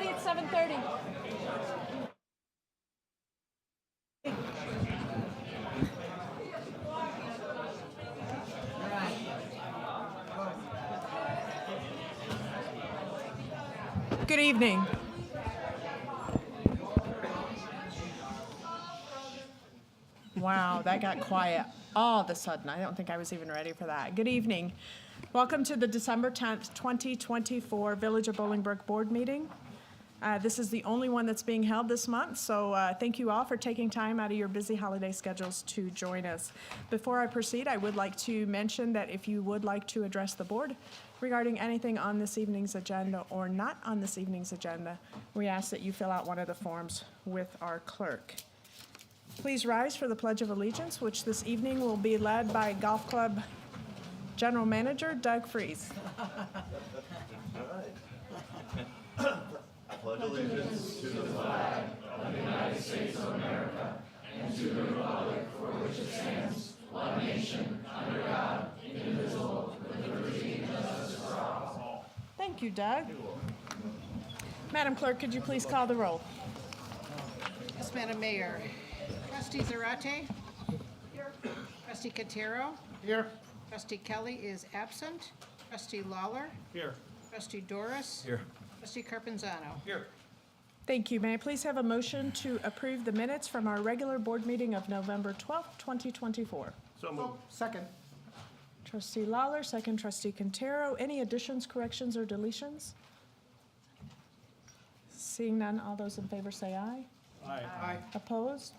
ready at 7:30. Good evening. Wow, that got quiet all of a sudden. I don't think I was even ready for that. Good evening. Welcome to the December 10th, 2024 Village of Bolingbrook Board Meeting. This is the only one that's being held this month, so thank you all for taking time out of your busy holiday schedules to join us. Before I proceed, I would like to mention that if you would like to address the board regarding anything on this evening's agenda or not on this evening's agenda, we ask that you fill out one of the forms with our clerk. Please rise for the Pledge of Allegiance, which this evening will be led by Golf Club General Manager Doug Freeze. I pledge allegiance to the flag of the United States of America and to the republic for which it stands, one nation, under God, indivisible, with liberty and justice for all. Thank you, Doug. Madam Clerk, could you please call the roll? Yes, Madam Mayor. Trustee Zarate? Here. Trustee Quintero? Here. Trustee Kelly is absent. Trustee Lawler? Here. Trustee Doris? Here. Trustee Carpenzano? Here. Thank you. May I please have a motion to approve the minutes from our regular board meeting of November 12th, 2024? So moved. Second. Trustee Lawler, second Trustee Quintero. Any additions, corrections, or deletions? Seeing none, all those in favor say aye. Aye. Opposed?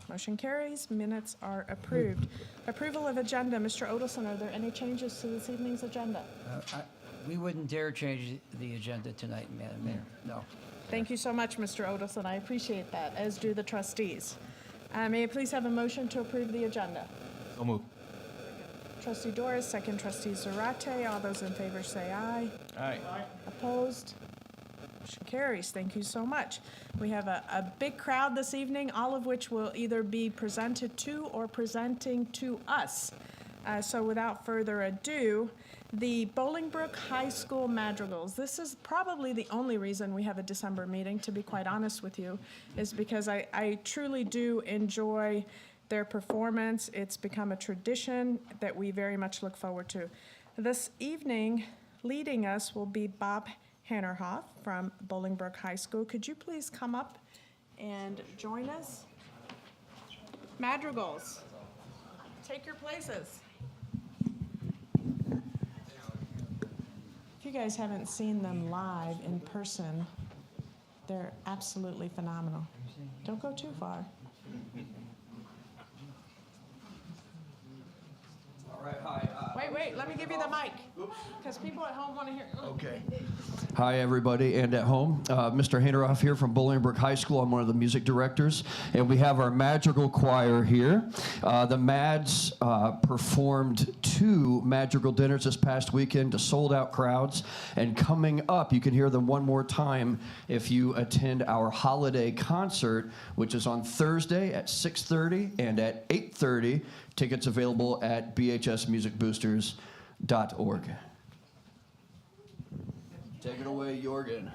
Motion carries. Minutes are approved. Approval of agenda. Mr. Odelson, are there any changes to this evening's agenda? We wouldn't dare change the agenda tonight, Madam Mayor. No. Thank you so much, Mr. Odelson. I appreciate that, as do the trustees. May I please have a motion to approve the agenda? So moved. Trustee Doris, second Trustee Zarate. All those in favor say aye. Aye. Opposed? Motion carries. Thank you so much. We have a big crowd this evening, all of which will either be presented to or presenting to us. So without further ado, the Bolingbrook High School Madrigals. This is probably the only reason we have a December meeting, to be quite honest with you, is because I truly do enjoy their performance. It's become a tradition that we very much look forward to. This evening, leading us will be Bob Hannerhoff from Bolingbrook High School. Could you please come up and join us? Madrigals, take your places. If you guys haven't seen them live in person, they're absolutely phenomenal. Don't go too far. All right, hi. Wait, let me give you the mic, because people at home want to hear. Okay. Hi, everybody, and at home. Mr. Handeroff here from Bolingbrook High School. I'm one of the music directors, and we have our Madrigal Choir here. The Mads performed 2 Madrigal dinners this past weekend to sold-out crowds, and coming up, you can hear them one more time if you attend our holiday concert, which is on Thursday at 6:30 and at 8:30. Tickets available at bhsmusicboosters.org. Take it away, Jorgen.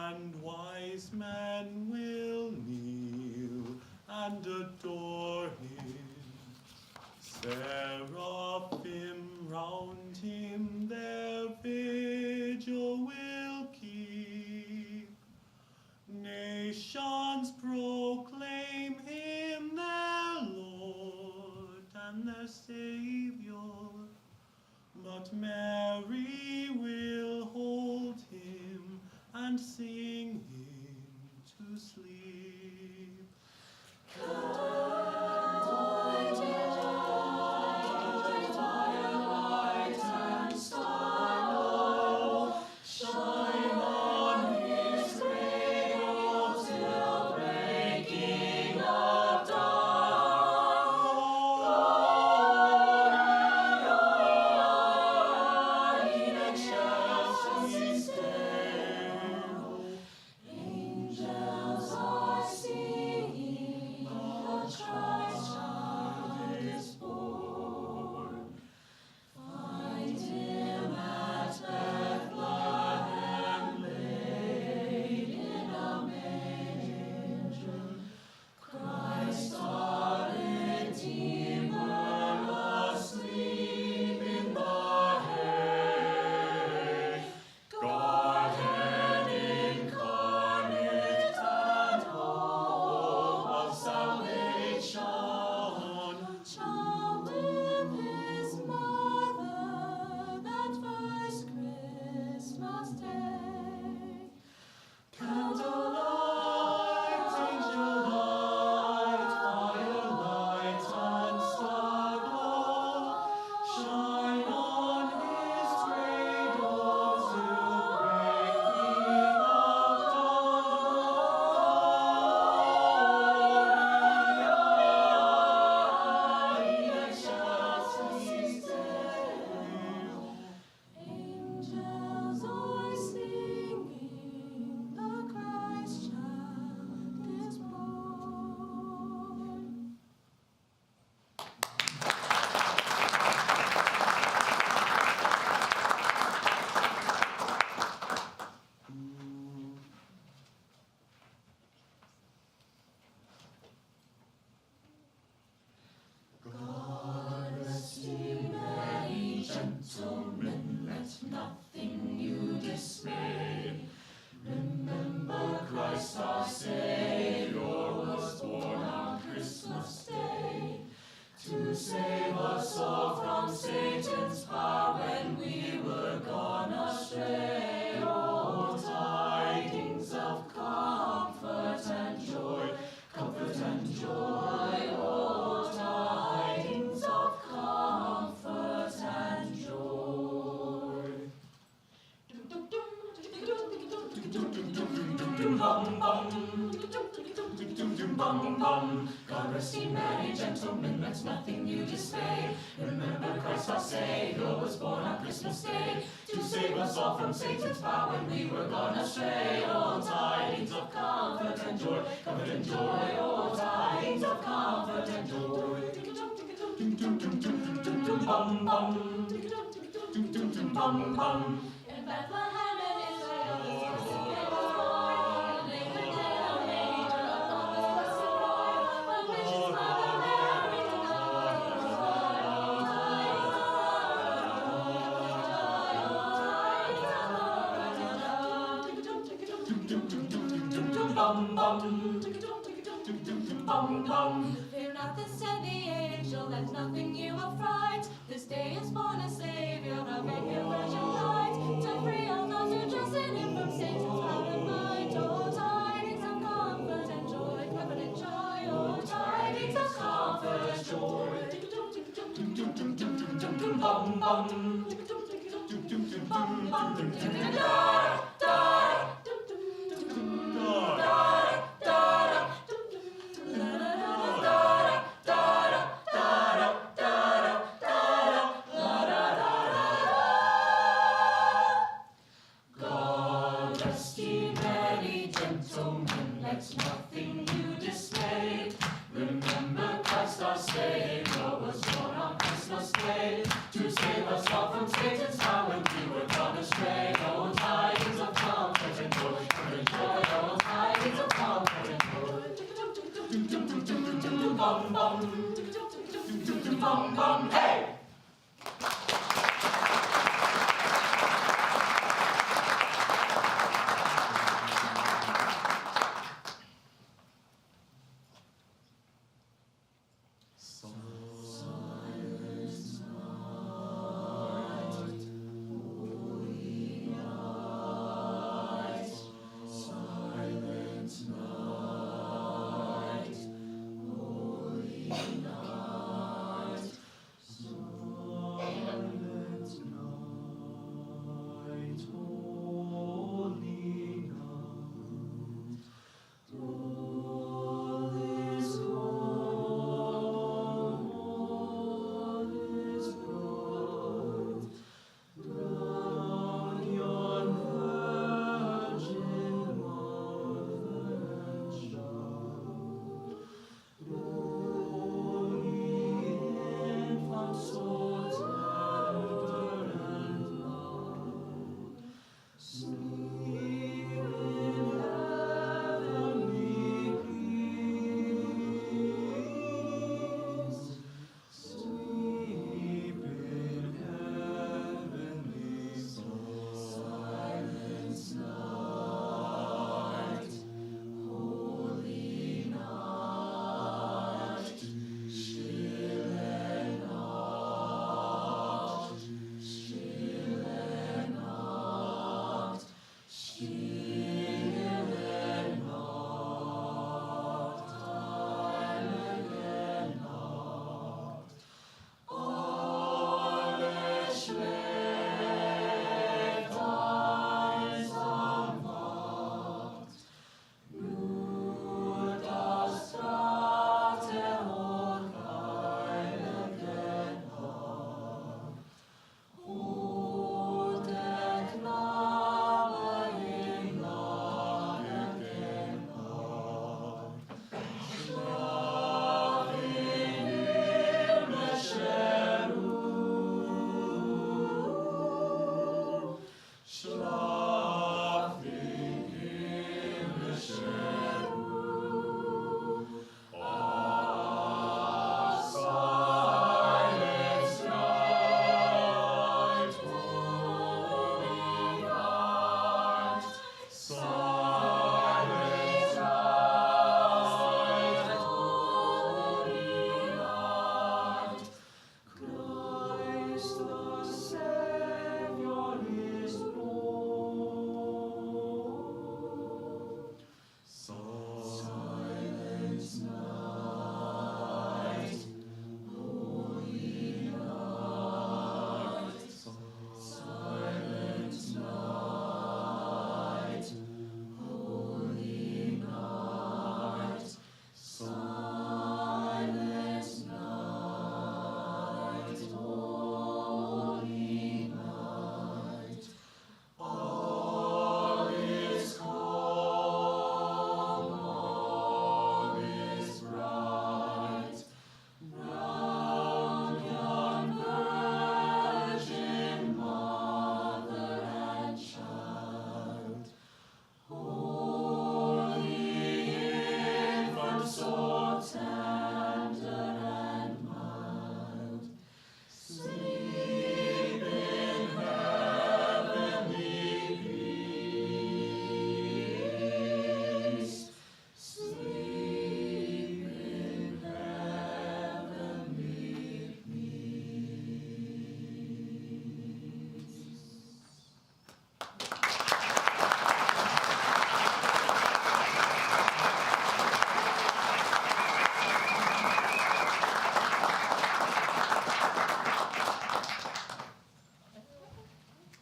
and wise men will kneel and adore him. Seraphim round him their vigil will keep. Nations proclaim him their Lord and their Savior, but Mary will hold him and sing him to sleep. God rest ye merry gentlemen, let nothing you dismay. Remember Christ our Savior was born on Christmas Day, to save us all from Satan's power when we were gone astray. Oh, tidings of comfort and joy, comfort and joy, oh, tidings of comfort and joy. Bum bum, bum bum. In Bethlehem in Israel, this Savior was born. Late the day of manger upon this blessed boy, the which his mother Mary did not bum bum, bum bum. Fear not, this said the angel, let nothing you affright. This day is born a Savior, a baby virgin light, to free all those who trust in him from Satan's power and might. Oh, tidings of comfort and joy, comfort and joy, oh, tidings of comfort and joy. Bum bum, bum bum, da da. Let nothing you dismay. Remember Christ our Savior was born on Christmas Day, to save us all from Satan's power when we were gone astray. Oh, tidings of comfort and joy, comfort and joy. bum, hey!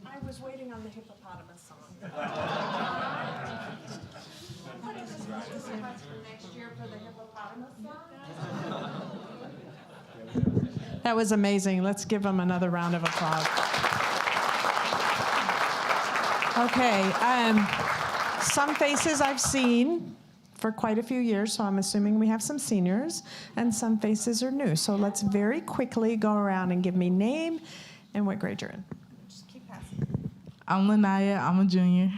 I was waiting on the hippopotamus song. Next year for the hippopotamus song? That was amazing. Let's give them another round of applause. Okay, some faces I've seen for quite a few years, so I'm assuming we have some seniors, and some faces are new. So let's very quickly go around and give me name and what grade you're in. Just keep passing. I'm Lanaya. I'm a junior.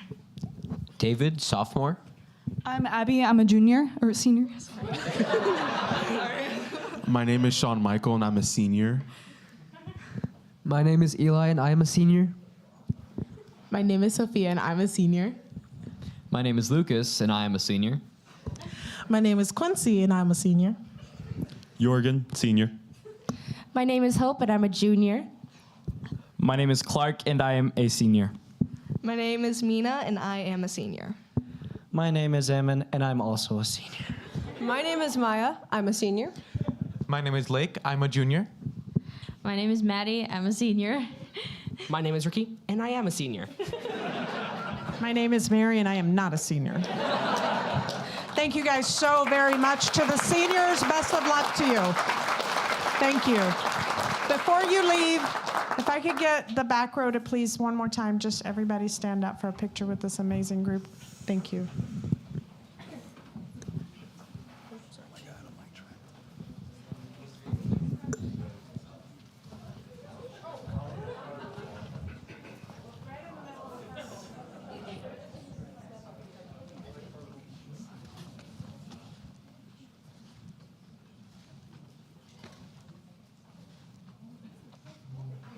David, sophomore. I'm Abby. I'm a junior or senior. Sorry. My name is Sean Michael, and I'm a senior. My name is Eli, and I am a senior. My name is Sophia, and I'm a senior. My name is Lucas, and I am a senior. My name is Quincy, and I'm a senior. Jorgen, senior. My name is Hope, and I'm a junior. My name is Clark, and I am a senior. My name is Mina, and I am a senior. My name is Eamon, and I'm also a senior. My name is Maya. I'm a senior. My name is Lake. I'm a junior. My name is Maddie. I'm a senior. My name is Ricky, and I am a senior. My name is Mary, and I am not a senior. Thank you guys so very much. To the seniors, best of luck to you. Thank you. Before you leave, if I could get the back row to please, one more time, just everybody stand up for a picture with this amazing group. Thank you.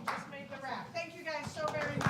Just made the wrap. Thank you guys so very much.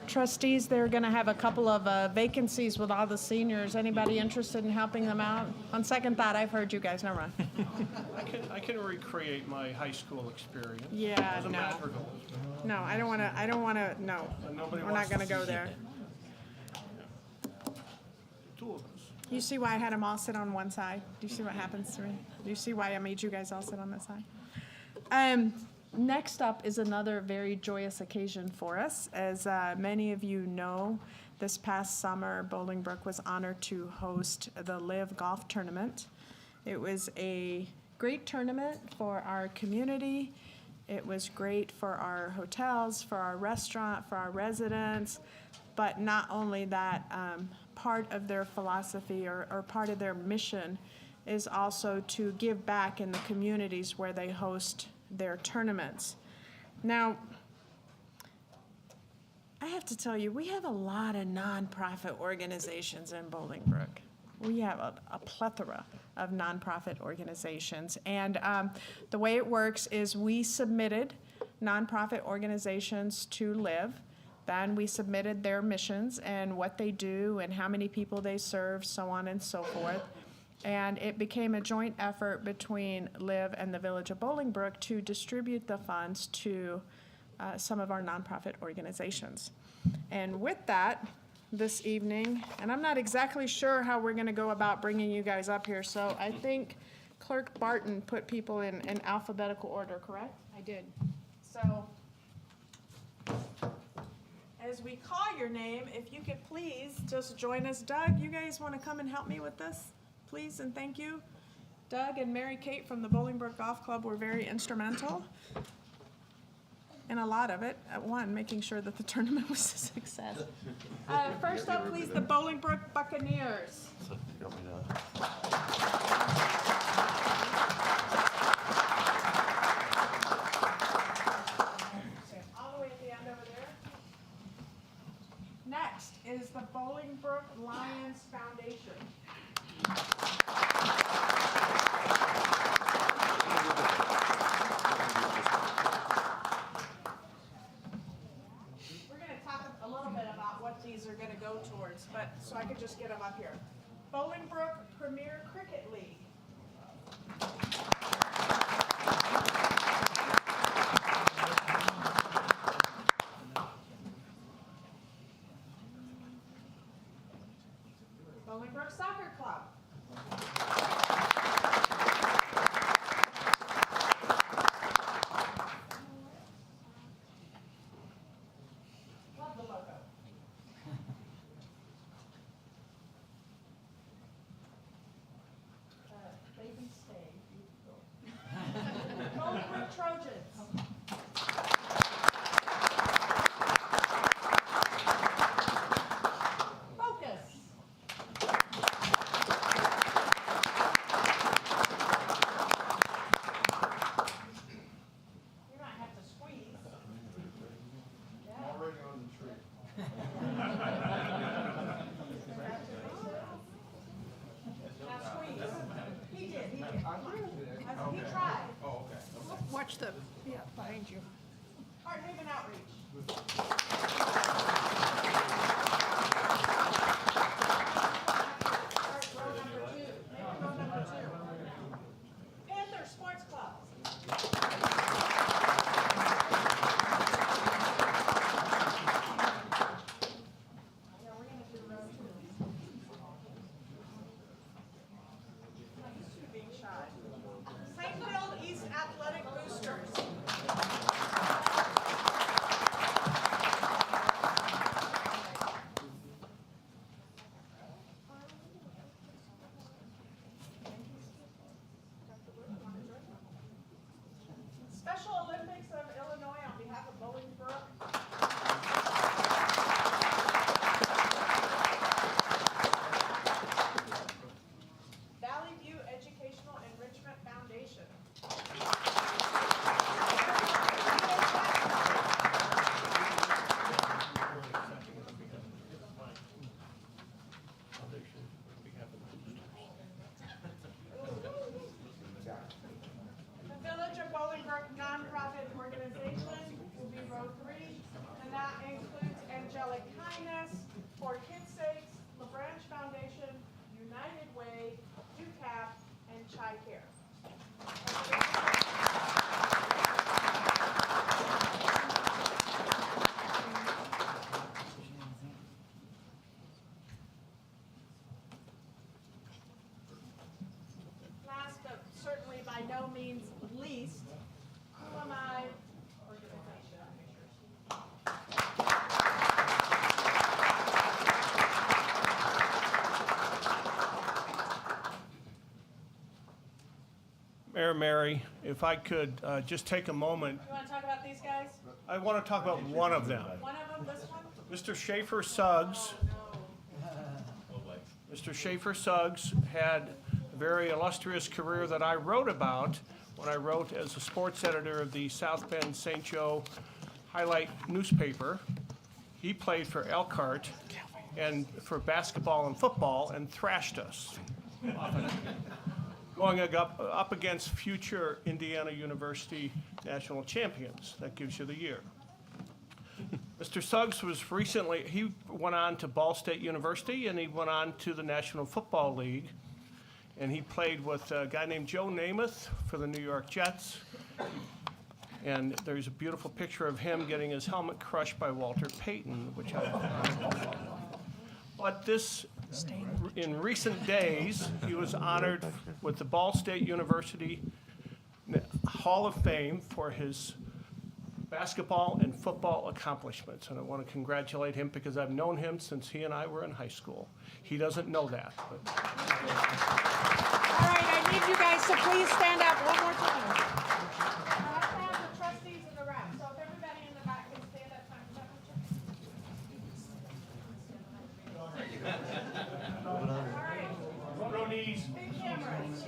Trustees, they're going to have a couple of vacancies with all the seniors. Anybody interested in helping them out? On second thought, I've heard you guys. Never mind. I can recreate my high school experience. Yeah, As a no. madrigal. No, I don't want to. No, Nobody we're wants not going to to go see there. Two of us. You see why I had them all sit on one side? Do you see what happens to me? Do you see why I made you guys all sit on this side? Next up is another very joyous occasion for us. As many of you know, this past summer, Bolingbrook was honored to host the Live Golf Tournament. It was a great tournament for our community. It was great for our hotels, for our restaurant, for our residents. But not only that, part of their philosophy or part of their mission is also to give back in the communities where they host their tournaments. Now, I have to tell you, we have a lot of nonprofit organizations in Bolingbrook. We have a plethora of nonprofit organizations. And the way it works is we submitted nonprofit organizations to Live. Then we submitted their missions and what they do and how many people they serve, so on and so forth. And it became a joint effort between Live and the Village of Bolingbrook to distribute the funds to some of our nonprofit organizations. And with that, this evening, and I'm not exactly sure how we're going to go about bringing you guys up here, so I think Clerk Barton put people in alphabetical order, correct? I did. So, as we call your name, if you could please just join us. Doug, you guys want to come and help me with this? Please and thank you. Doug and Mary Kate from the Bolingbrook Golf Club were very instrumental in a lot of it. At one, making sure that the tournament was a success. First up, please, the Bolingbrook Buccaneers. All the way at the end over there. Next is the Bolingbrook Lions Foundation. We're going to talk a little bit about what these are going to go towards, but so I could just get them up here. Bolingbrook Premier Cricket League. He tried. Watch the, yeah, behind you. Heart Haven Outreach. Row number 2. Maybe row number 2. Panther Sports Club. Yeah, we're gonna do row 2. Being shy. Plainfield East Athletic Boosters. Special Olympics of Illinois on behalf of Bolingbrook. Valley View Educational Enrichment Foundation. The Village of Bolingbrook nonprofit organization will be row 3, and that includes Angelic Kindness, For Kids' Sakes, LaBranch Foundation, United Way, UCAP, and Chi Care. Last but certainly by no means least, who am I? Organization. Mayor Mary, if I could just take a moment, You want to talk about these guys? I want to talk about one of them. One of them, this one? Mr. Schaefer Suggs. Mr. Schaefer Suggs had a very illustrious career that I wrote about when I wrote as a sports editor of the South Bend St. Joe Highlight newspaper. He played for Elkhart and for basketball and football and thrashed us, going up against future Indiana University national champions. That gives you the year. Mr. Suggs was recently, he went on to Ball State University and he went on to the National Football League. And he played with a guy named Joe Namath for the New York Jets. And there's a beautiful picture of him getting his helmet crushed by Walter Payton, which I. But this, in recent days, he was honored with the Ball State University Hall of Fame for his basketball and football accomplishments. And I want to congratulate him because I've known him since he and I were in high school. He doesn't know that. But. All right, I need you guys to please stand up one more time. I have to have the trustees and the rep, so if everybody in the back can stand up. All right. No knees. Big cameras.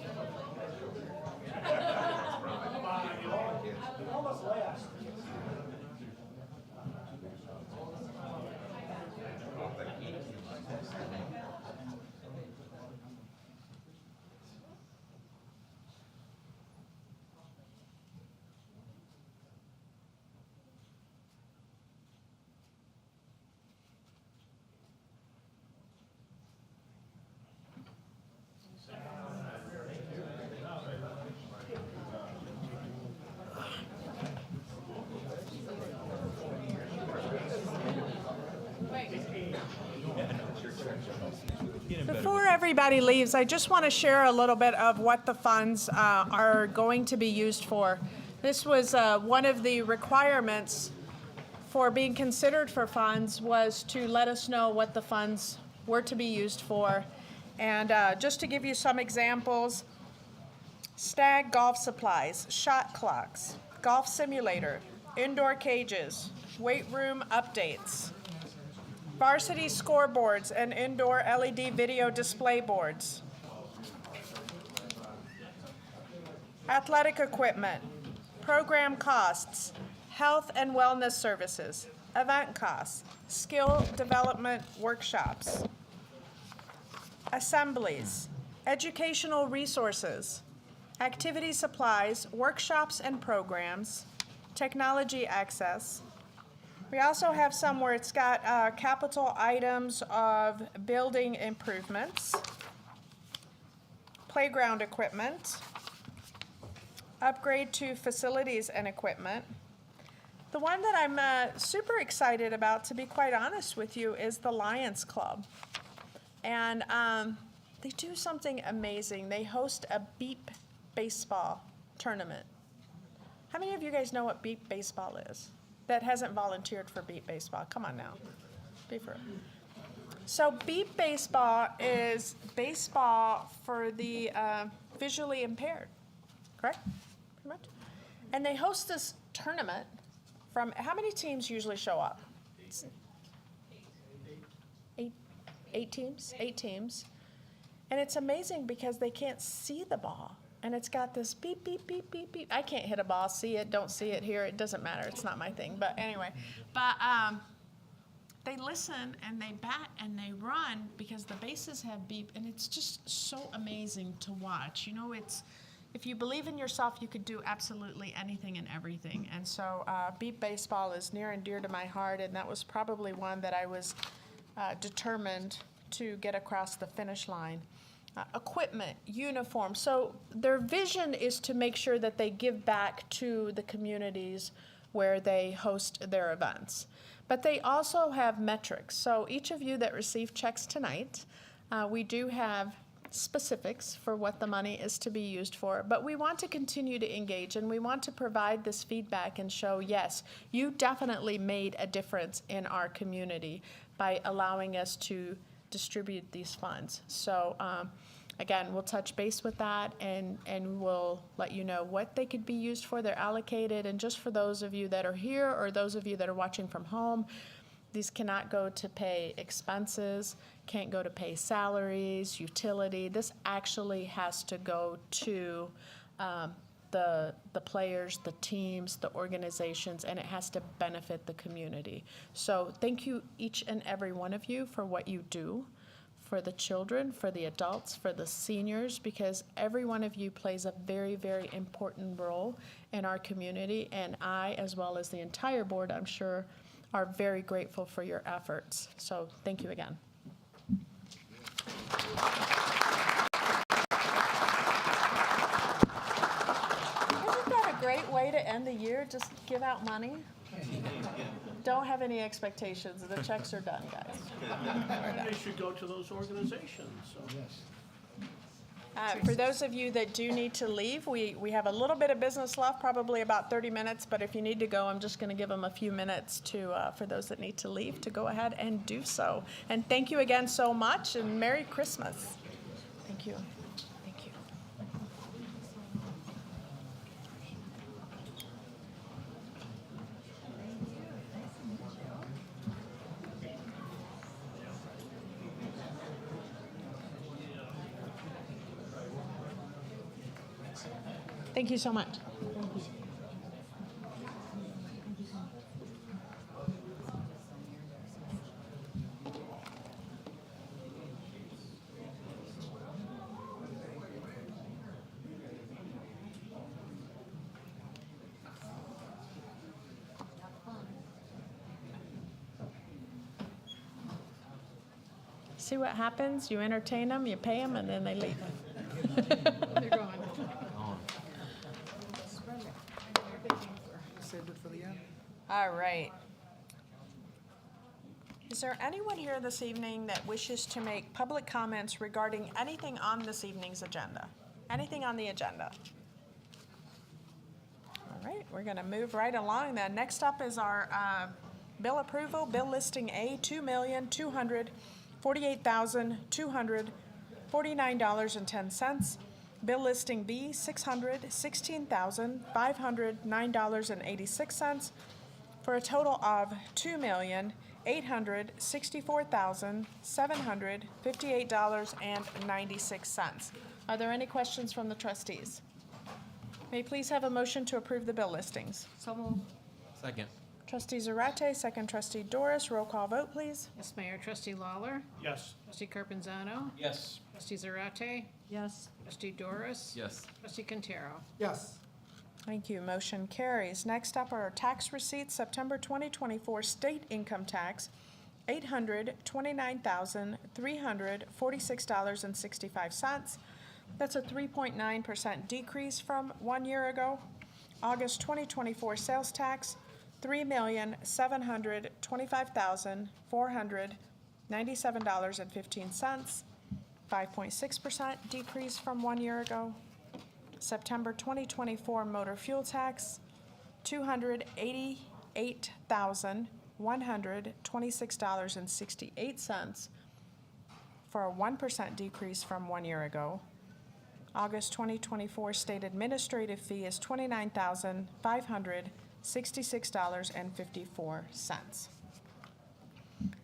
Before everybody leaves, I just want to share a little bit of what the funds are going to be used for. This was one of the requirements for being considered for funds was to let us know what the funds were to be used for. And just to give you some examples, Stag golf supplies, shot clocks, golf simulator, indoor cages, weight room updates, varsity scoreboards and indoor LED video display boards, athletic equipment, program costs, health and wellness services, event costs, skill development workshops, assemblies, educational resources, activity supplies, workshops and programs, technology access. We also have some where it's got capital items of building improvements, playground equipment, upgrade to facilities and equipment. The one that I'm super excited about, to be quite honest with you, is the Lions Club. And they do something amazing. They host a beep baseball tournament. How many of you guys know what beep baseball is? That hasn't volunteered for beep baseball. Come on now. Be for it. So beep baseball is baseball for the visually impaired, correct? Pretty much. And they host this tournament from, how many teams usually show up? Eight teams? 8 teams. And it's amazing because they can't see the ball. And it's got this beep, beep, beep, beep, beep. I can't hit a ball, see it, don't see it, hear it, doesn't matter. It's not my thing. But anyway, they listen and they bat and they run because the bases have beep. And it's just so amazing to watch. You know, it's, if you believe in yourself, you could do absolutely anything and everything. And so beep baseball is near and dear to my heart. And that was probably one that I was determined to get across the finish line. Equipment, uniform. So their vision is to make sure that they give back to the communities where they host their events. But they also have metrics. So each of you that receive checks tonight, we do have specifics for what the money is to be used for, but we want to continue to engage and we want to provide this feedback and show, yes, you definitely made a difference in our community by allowing us to distribute these funds. So again, we'll touch base with that and we'll let you know what they could be used for. They're allocated, and just for those of you that are here or those of you that are watching from home, these cannot go to pay expenses, can't go to pay salaries, utility. This actually has to go to the players, the teams, the organizations, and it has to benefit the community. So thank you, each and every one of you, for what you do for the children, for the adults, for the seniors, because every one of you plays a very, very important role in our community, and I, as well as the entire board, I'm sure, are very grateful for your efforts. So thank you again. Great way to end the year, just give out money. Don't have any expectations. The checks are done, guys. They should go to those organizations. So. For those of you that do need to leave, we have a little bit of business left, probably about 30 minutes, but if you need to go, I'm just going to give them a few minutes to for those that need to leave to go ahead and do so. And thank you again so much, and Merry Christmas. Thank you. Thank you. Thank you so much. See what happens? You entertain them, you pay them, and then they leave. They're gone. All right. Is there anyone here this evening that wishes to make public comments regarding anything on this evening's agenda? Anything on the agenda? All right, we're going to move right along then. Next up is our bill approval, bill listing A, $2,248,249.10. Bill listing B, $616,509.86, for a total of $2,864,758.96. Are there any questions from the trustees? May I please have a motion to approve the bill listings? So moved. Second. Trustee Zarate, second trustee Doris. Roll call vote, please. Yes, Mayor. Trustee Lawler. Yes. Trustee Carpenzano. Yes. Trustee Zarate. Yes. Trustee Doris. Yes. Trustee Quintero. Yes. Thank you. Motion carries. Next up are tax receipts, September 2024 state income tax, $829,346.65. That's a 3.9% decrease from 1 year ago. August 2024 sales tax, $3,725,497.15, 5.6% decrease from 1 year ago. September 2024 motor fuel tax, $288,126.68, for a 1% decrease from 1 year ago. August 2024 state administrative fee is $29,566.54.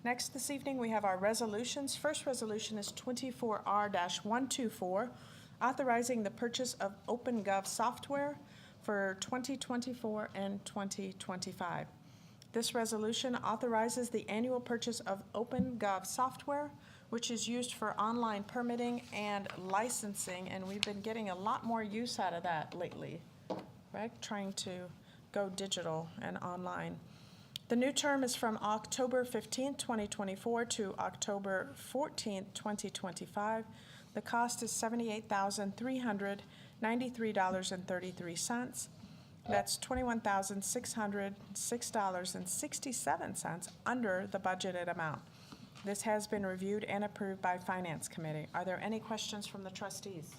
Next this evening, we have our resolutions. First resolution is 24R-124, authorizing the purchase of OpenGov software for 2024 and 2025. This resolution authorizes the annual purchase of OpenGov software, which is used for online permitting and licensing, and we've been getting a lot more use out of that lately, right? Trying to go digital and online. The new term is from October 15th, 2024 to October 14th, 2025. The cost is $78,393.33. That's $21,606.67 under the budgeted amount. This has been reviewed and approved by Finance Committee. Are there any questions from the trustees?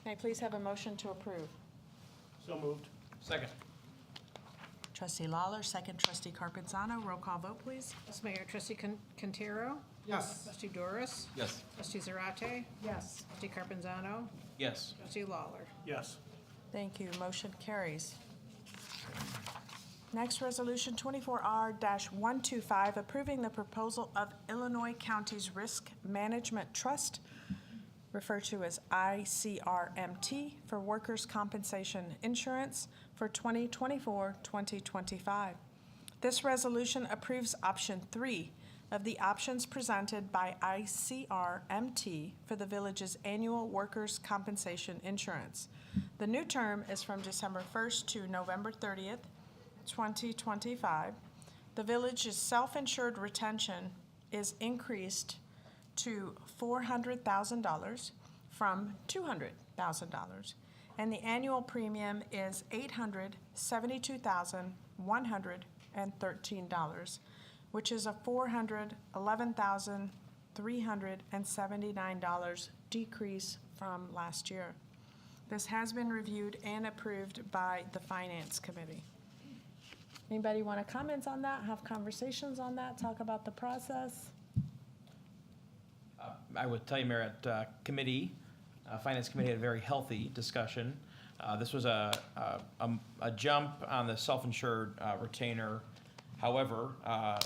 May I please have a motion to approve? So moved. Second. Trustee Lawler, second trustee Carpenzano. Roll call vote, please. Yes, Mayor. Trustee Quintero. Yes. Trustee Doris. Yes. Trustee Zarate. Yes. Trustee Carpenzano. Yes. Trustee Lawler. Yes. Thank you. Motion carries. Next resolution, 24R-125, approving the proposal of Illinois Counties Risk Management Trust, referred to as ICRMT, for workers' compensation insurance for 2024-2025. This resolution approves option 3 of the options presented by ICRMT for the village's annual workers' compensation insurance. The new term is from December 1st to November 30th, 2025. The village's self-insured retention is increased to $400,000 from $200,000, and the annual premium is $872,113, which is a $411,379 decrease from last year. This has been reviewed and approved by the Finance Committee. Anybody want to comment on that, have conversations on that, talk about the process? I would tell you, Mayor, at committee, Finance Committee had a very healthy discussion. This was a jump on the self-insured retainer. However,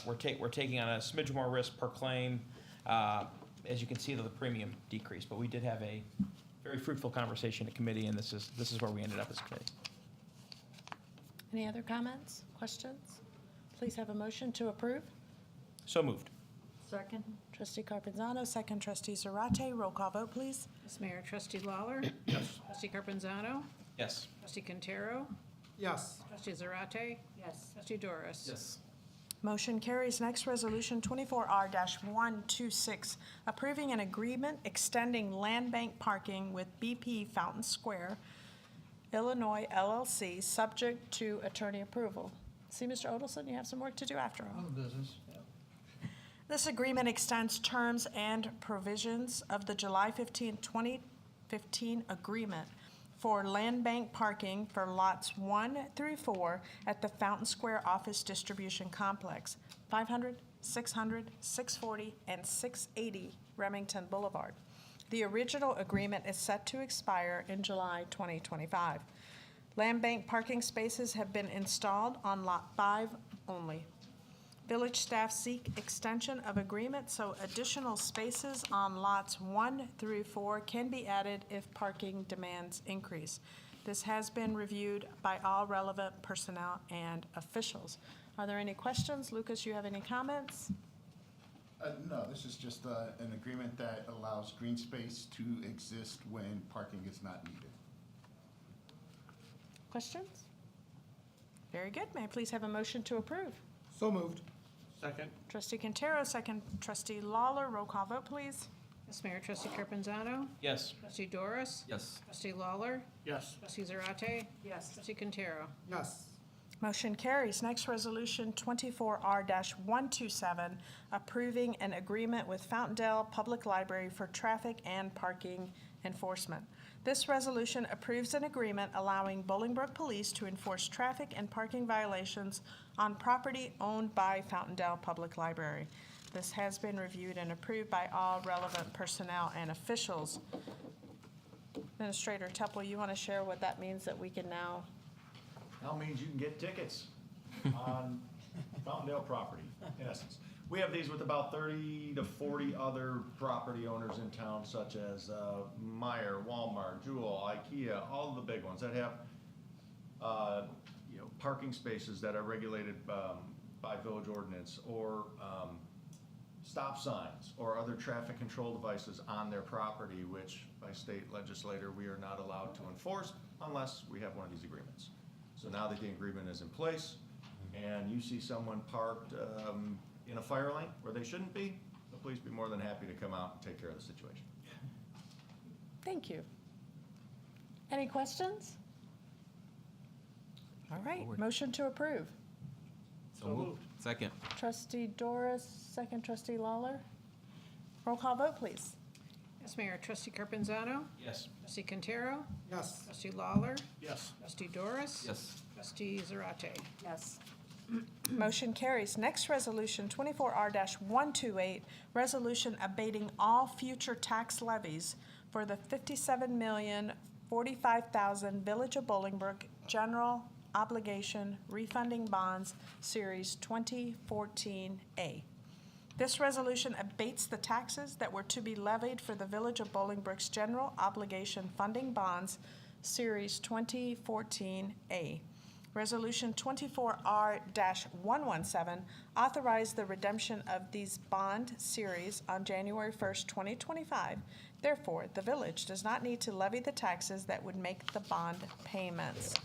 we're taking on a smidge more risk per claim. As you can see, the premium decreased, but we did have a very fruitful conversation at committee, and this is where we ended up as a committee. Any other comments, questions? Please have a motion to approve. So moved. Second. Trustee Carpenzano, second trustee Zarate. Roll call vote, please. Yes, Mayor. Trustee Lawler. Yes. Trustee Carpenzano. Yes. Trustee Quintero. Yes. Trustee Zarate. Yes. Trustee Doris. Yes. Motion carries. Next resolution, 24R-126, approving an agreement extending land bank parking with BP Fountain Square, Illinois LLC, subject to attorney approval. See, Mr. Odelson, you have some work to do after all. Business. This agreement extends terms and provisions of the July 15, 2015 agreement for land bank parking for lots 1 through 4 at the Fountain Square Office Distribution Complex, 500, 600, 640, and 680 Remington Boulevard. The original agreement is set to expire in July 2025. Land bank parking spaces have been installed on Lot 5 only. Village staff seek extension of agreement so additional spaces on lots 1 through 4 can be added if parking demands increase. This has been reviewed by all relevant personnel and officials. Are there any questions? Lucas, you have any comments? No, this is just an agreement that allows green space to exist when parking is not needed. Questions? Very good. May I please have a motion to approve? So moved. Second. Trustee Quintero, second trustee Lawler. Roll call vote, please. Yes, Mayor. Trustee Carpenzano? Yes. Trustee Doris? Yes. Trustee Lawler? Yes. Trustee Zarate? Yes. Trustee Quintero? Yes. Motion carries. Next resolution, 24R-127, approving an agreement with Fountaindale Public Library for traffic and parking enforcement. This resolution approves an agreement allowing Bolingbrook Police to enforce traffic and parking violations on property owned by Fountaindale Public Library. This has been reviewed and approved by all relevant personnel and officials. Administrator Teppel, you want to share what that means that we can now? That means you can get tickets on Fountaindale property, in essence. We have these with about 30 to 40 other property owners in town, such as Meijer, Walmart, Jewel, IKEA, all of the big ones that have parking spaces that are regulated by village ordinance, or stop signs or other traffic control devices on their property, which by state legislator we are not allowed to enforce unless we have one of these agreements. So now that the agreement is in place and you see someone parked in a fire lane where they shouldn't be, the police be more than happy to come out and take care of the situation. Thank you. Any questions? All right, motion to approve. So moved. Second. Trustee Doris, second trustee Lawler. Roll call vote, please. Yes, Mayor. Trustee Carpenzano? Yes. Trustee Quintero? Yes. Trustee Lawler? Yes. Trustee Doris? Yes. Trustee Zarate? Yes. Motion carries. Next resolution, 24R-128, resolution abating all future tax levies for the $57,045,000 Village of Bolingbrook General Obligation Refunding Bonds, Series 2014A. This resolution abates the taxes that were to be levied for the Village of Bolingbrook's General Obligation Funding Bonds, Series 2014A. Resolution 24R-117 authorized the redemption of these bond series on January 1st, 2025. Therefore, the village does not need to levy the taxes that would make the bond payments.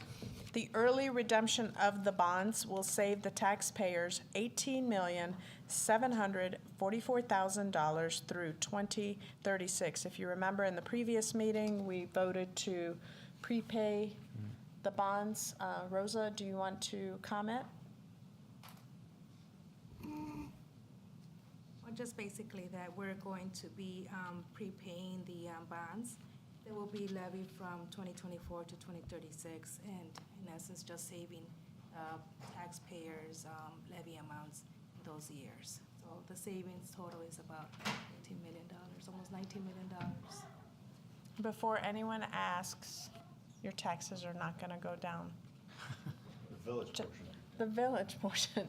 The early redemption of the bonds will save the taxpayers $18,744,000 through 2036. If you remember in the previous meeting, we voted to prepay the bonds. Rosa, do you want to comment? Well, just basically that we're going to be prepaying the bonds. They will be levied from 2024 to 2036, and in essence, just saving taxpayers' levy amounts in those years. So the savings total is about $18 million, almost $19 million. Before anyone asks, your taxes are not going to go down. The village portion. The village portion.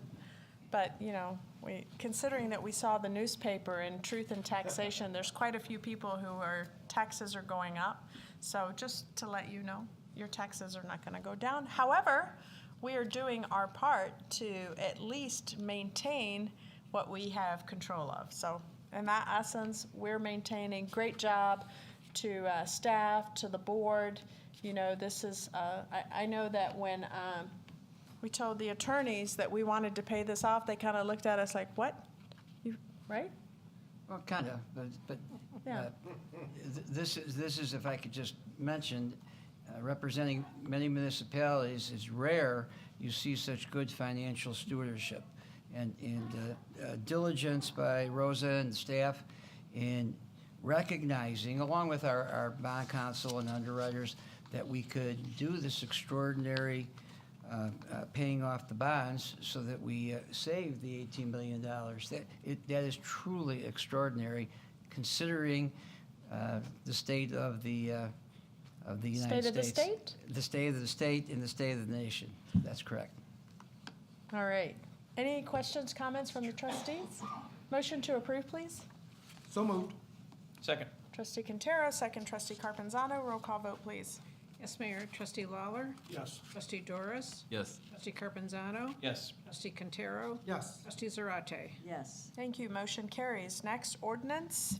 But, you know, considering that we saw the newspaper in Truth and Taxation, there's quite a few people who taxes are going up. So just to let you know, your taxes are not going to go down. However, we are doing our part to at least maintain what we have control of. So in that essence, we're maintaining. Great job to staff, to the board. You know, this is, I know that when we told the attorneys that we wanted to pay this off, they kind of looked at us like, what? You, right? Well, kind of, but Yeah. this is, if I could just mention, representing many municipalities, it's rare you see such good financial stewardship and diligence by Rosa and the staff in recognizing, along with our bond counsel and underwriters, that we could do this extraordinary paying off the bonds so that we save the $18 million. That is truly extraordinary, considering the state of the United State of the States. state? The state of the state and the state of the nation. That's correct. All right. Any questions, comments from the trustees? Motion to approve, please. So moved. Second. Trustee Quintero, second trustee Carpenzano. Roll call vote, please. Yes, Mayor. Trustee Lawler. Yes. Trustee Doris. Yes. Trustee Carpenzano. Yes. Trustee Quintero. Yes. Trustee Zarate. Yes. Thank you. Motion carries. Next, ordinance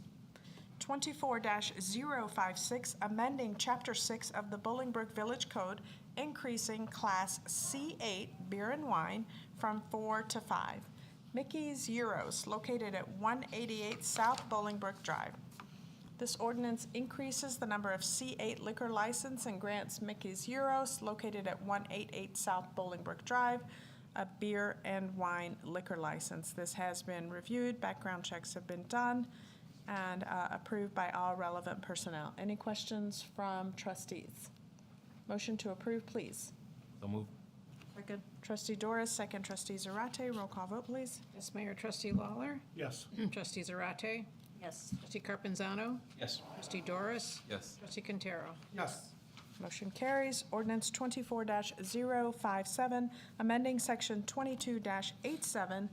24-056, amending Chapter 6 of the Bolingbrook Village Code, increasing Class C8 beer and wine from 4 to 5. Mickey's Euros, located at 188 South Bolingbrook Drive. This ordinance increases the number of C8 liquor license and grants Mickey's Euros, located at 188 South Bolingbrook Drive, a beer and wine liquor license. This has been reviewed, background checks have been done, and approved by all relevant personnel. Any questions from trustees? Motion to approve, please. So moved. Second. Trustee Doris, second trustee Zarate. Roll call vote, please. Yes, Mayor. Trustee Lawler. Yes. Trustee Zarate. Yes. Trustee Carpenzano. Yes. Trustee Doris. Yes. Trustee Quintero. Yes. Motion carries. Ordinance 24-057, amending section 22-87,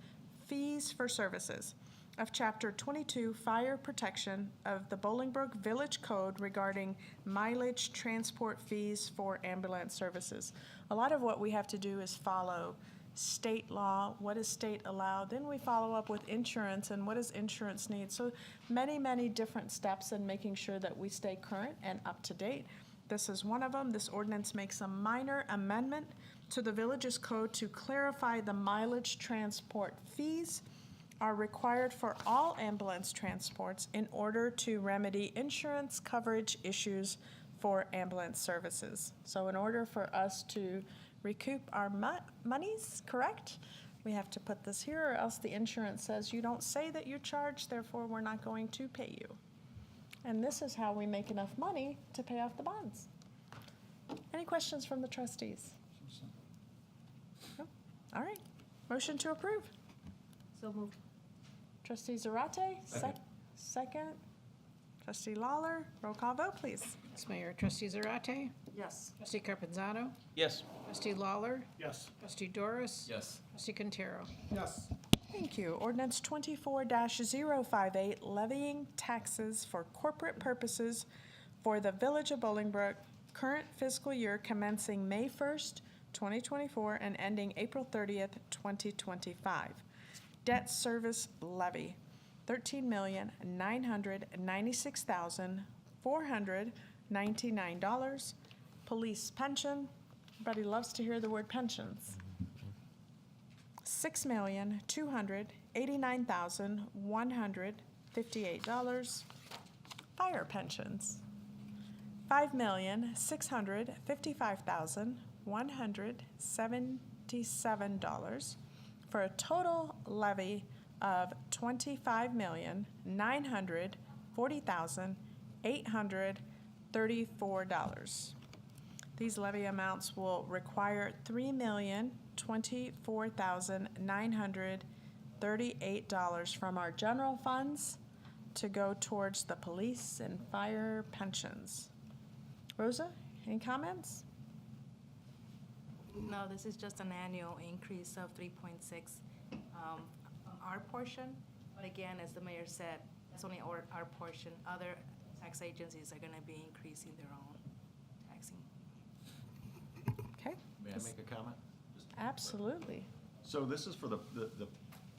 fees for services of Chapter 22, Fire Protection of the Bolingbrook Village Code regarding mileage transport fees for ambulance services. A lot of what we have to do is follow state law, what is state allowed, then we follow up with insurance and what does insurance need. So many, many different steps in making sure that we stay current and up to date. This is one of them. This ordinance makes a minor amendment to the village's code to clarify the mileage transport fees are required for all ambulance transports in order to remedy insurance coverage issues for ambulance services. So in order for us to recoup our monies, correct? We have to put this here, or else the insurance says you don't say that you're charged, therefore we're not going to pay you. And this is how we make enough money to pay off the bonds. Any questions from the trustees? No? All right. Motion to approve. So moved. Trustee Zarate, second. Trustee Lawler, roll call vote, please. Yes, Mayor. Trustee Zarate. Yes. Trustee Carpenzano. Yes. Trustee Lawler. Yes. Trustee Doris. Yes. Trustee Quintero. Yes. Thank you. Ordinance 24-058, levying taxes for corporate purposes for the Village of Bolingbrook, current fiscal year commencing May 1st, 2024, and ending April 30th, 2025. Debt service levy, $13,996,499. Police pension, everybody loves to hear the word pensions. $6,289,158. Fire pensions, $5,655,177, for a total levy of $25,940,834. These levy amounts will require $3,024,938 from our general funds to go towards the police and fire pensions. Rosa, any comments? No, this is just an annual increase of 3.6 on our portion. But again, as the mayor said, that's only our portion. Other tax agencies are going to be increasing their own taxing. Okay. May I make a comment? Absolutely. So this is for the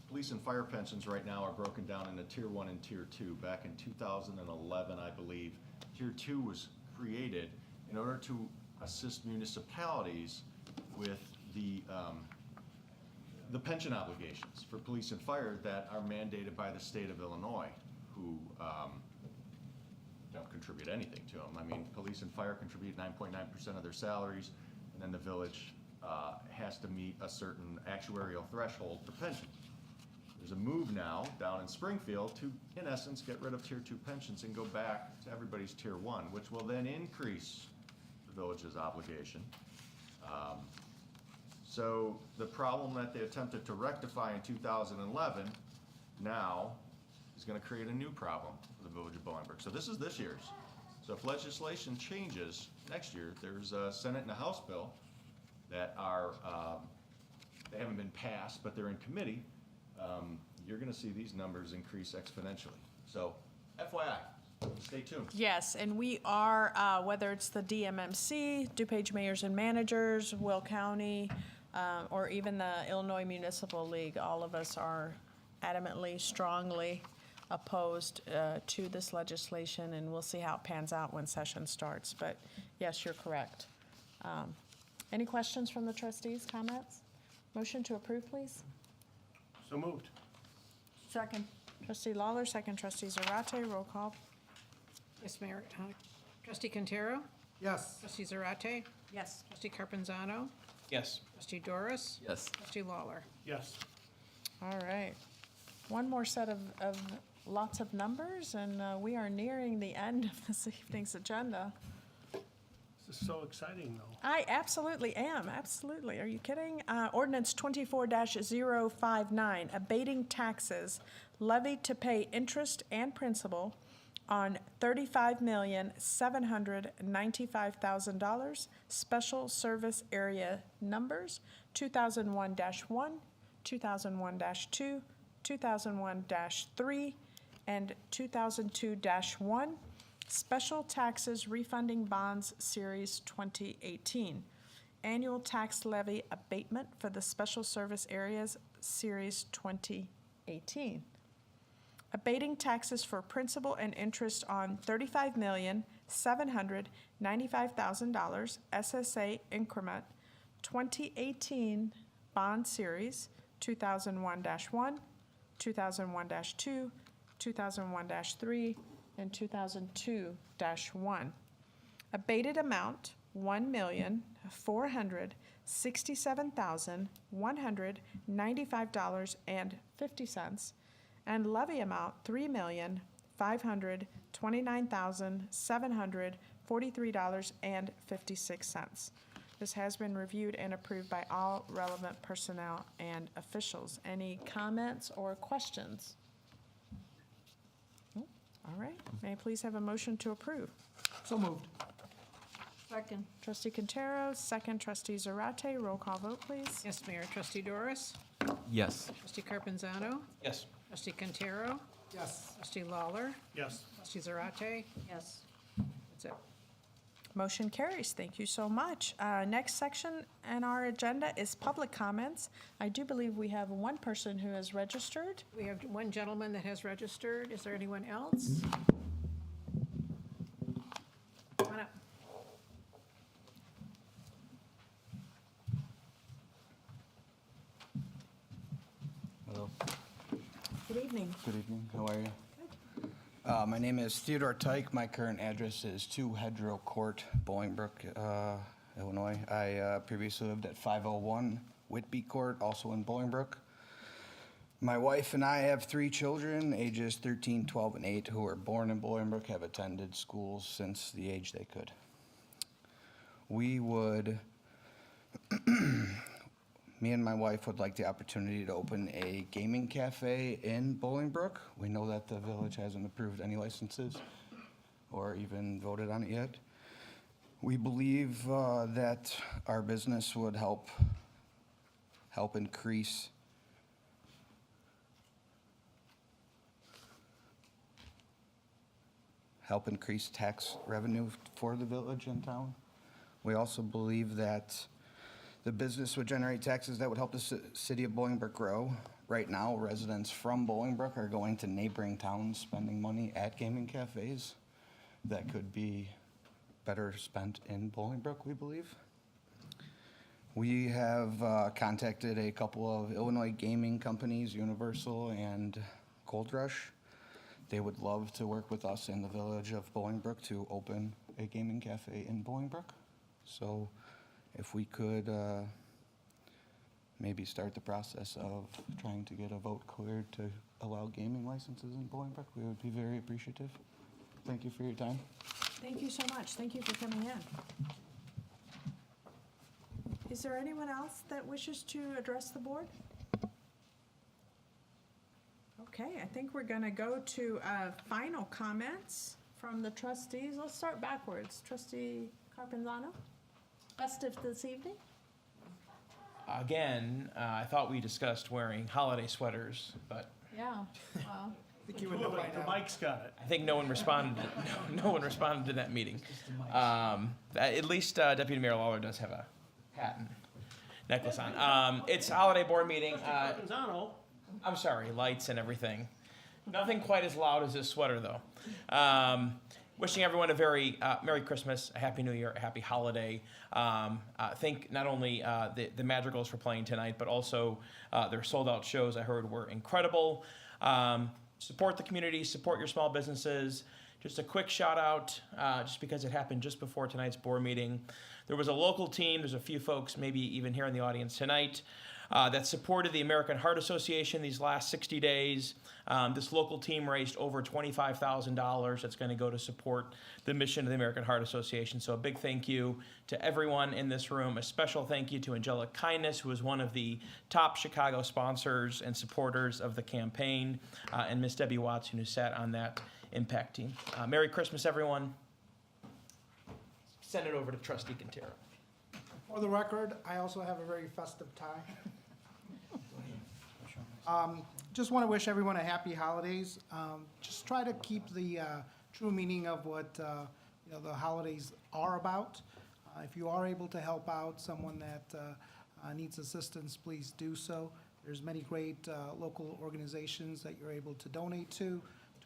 police and fire pensions right now are broken down into Tier 1 and Tier 2. Back in 2011, I believe, Tier 2 was created in order to assist municipalities with the pension obligations for police and fire that are mandated by the state of Illinois, who don't contribute anything to them. I mean, police and fire contribute 9.9% of their salaries, and then the village has to meet a certain actuarial threshold for pension. There's a move now down in Springfield to, in essence, get rid of Tier 2 pensions and go back to everybody's Tier 1, which will then increase the village's obligation. So the problem that they attempted to rectify in 2011 now is going to create a new problem for the Village of Bolingbrook. So this is this year's. So if legislation changes next year, there's a Senate and a House bill that are, they haven't been passed, but they're in committee. You're going to see these numbers increase exponentially. So FYI, just stay tuned. Yes, and we are, whether it's the DMMC, DuPage Mayors and Managers, Will County, or even the Illinois Municipal League, all of us are adamantly, strongly opposed to this legislation, and we'll see how it pans out when session starts. But yes, you're correct. Any questions from the trustees, comments? Motion to approve, please. So moved. Second. Trustee Lawler, second trustee Zarate, roll call. Yes, Mayor. Trustee Quintero? Yes. Trustee Zarate? Yes. Trustee Carpenzano? Yes. Trustee Doris? Yes. Trustee Lawler? Yes. All right. One more set of lots of numbers, and we are nearing the end of this evening's agenda. This is so exciting, though. I absolutely am, absolutely. Are you kidding? Ordinance 24-059, abating taxes levied to pay interest and principal on $35,795,000, special service area numbers 2001-1, 2001-2, 2001-3, and 2002-1. Special Taxes Refunding Bonds Series 2018. Annual Tax Levy Abatement for the Special Service Areas Series 2018. Abating taxes for principal and interest on $35,795,000 SSA increment 2018 Bond Series 2001-1, 2001-2, 2001-3, and 2002-1. Abated amount, $1,467,195.50, and levy amount, $3,529,743.56. This has been reviewed and approved by all relevant personnel and officials. Any comments or questions? All right, may I please have a motion to approve? So moved. Second. Trustee Quintero, second trustee Zarate, roll call vote, please. Yes, Mayor. Trustee Doris? Yes. Trustee Carpenzano? Yes. Trustee Quintero? Yes. Trustee Lawler? Yes. Trustee Zarate? Yes. That's it. Motion carries. Thank you so much. Next section in our agenda is public comments. I do believe we have one person who has registered. We have one gentleman that has registered. Is there anyone else? Come on up. Hello. Good evening. Good evening. How are you? My name is Theodore Tyke. My current address is 2 Hedgerow Court, Bolingbrook, Illinois. I previously lived at 501 Whitby Court, also in Bolingbrook. My wife and I have 3 children, ages 13, 12, and 8, who were born in Bolingbrook, have attended schools since the age they could. We would, me and my wife would like the opportunity to open a gaming cafe in Bolingbrook. We know that the village hasn't approved any licenses or even voted on it yet. We believe that our business would help increase tax revenue for the village and town. We also believe that the business would generate taxes that would help the city of Bolingbrook grow. Right now, residents from Bolingbrook are going to neighboring towns spending money at gaming cafes that could be better spent in Bolingbrook, we believe. We have contacted a couple of Illinois gaming companies, Universal and Gold Rush. They would love to work with us in the village of Bolingbrook to open a gaming cafe in Bolingbrook. So if we could maybe start the process of trying to get a vote cleared to allow gaming licenses in Bolingbrook, we would be very appreciative. Thank you for your time. Thank you so much. Thank you for coming in. Is there anyone else that wishes to address the board? Okay, I think we're gonna go to final comments from the trustees. Let's start backwards. Trustee Carpenzano, festive this evening? Again, I thought we discussed wearing holiday sweaters, but Yeah, well, think you would know by now. Mike's got it. I think no one responded. No one responded to that meeting. At least Deputy Mayor Lawler does have a hat and necklace on. It's a holiday board meeting. I'm sorry, lights and everything. Nothing quite as loud as this sweater, though. Wishing everyone a very Merry Christmas, a Happy New Year, a Happy Holiday. Thank not only the Madrigals for playing tonight, but also their sold-out shows I heard were incredible. Support the community, support your small businesses. Just a quick shout out, just because it happened just before tonight's board meeting. There was a local team, there's a few folks maybe even here in the audience tonight, that supported the American Heart Association these last 60 days. This local team raised over $25,000 that's going to go to support the mission of the American Heart Association. So a big thank you to everyone in this room. A special thank you to Angelic Kindness, who was one of the top Chicago sponsors and supporters of the campaign, and Miss Debbie Watson, who sat on that impact team. Merry Christmas, everyone. Send it over to Trustee Quintero. For the record, I also have a very festive tie. Just want to wish everyone a happy holidays. Just try to keep the true meaning of what the holidays are about. If you are able to help out someone that needs assistance, please do so. There's many great local organizations that you're able to donate to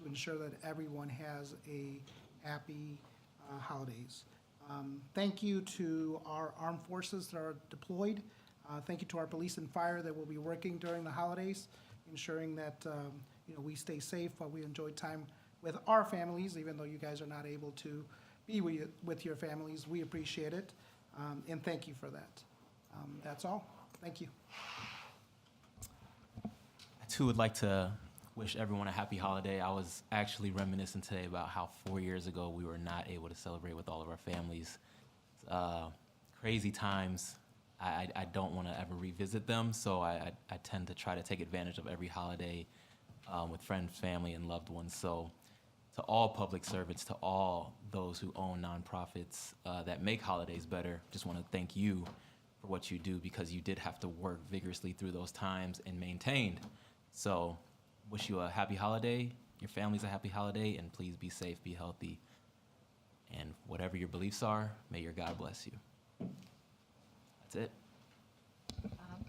ensure that everyone has a happy holidays. Thank you to our armed forces that are deployed. Thank you to our police and fire that will be working during the holidays, ensuring that we stay safe while we enjoy time with our families, even though you guys are not able to be with your families. We appreciate it, and thank you for that. That's all. Thank you. I too would like to wish everyone a happy holiday. I was actually reminiscing today about how 4 years ago we were not able to celebrate with all of our families. Crazy times. I don't want to ever revisit them, so I tend to try to take advantage of every holiday with friends, family, and loved ones. So to all public servants, to all those who own nonprofits that make holidays better, just want to thank you for what you do, because you did have to work vigorously through those times and maintained. So wish you a happy holiday, your family's a happy holiday, and please be safe, be healthy, and whatever your beliefs are, may your God bless you. That's it.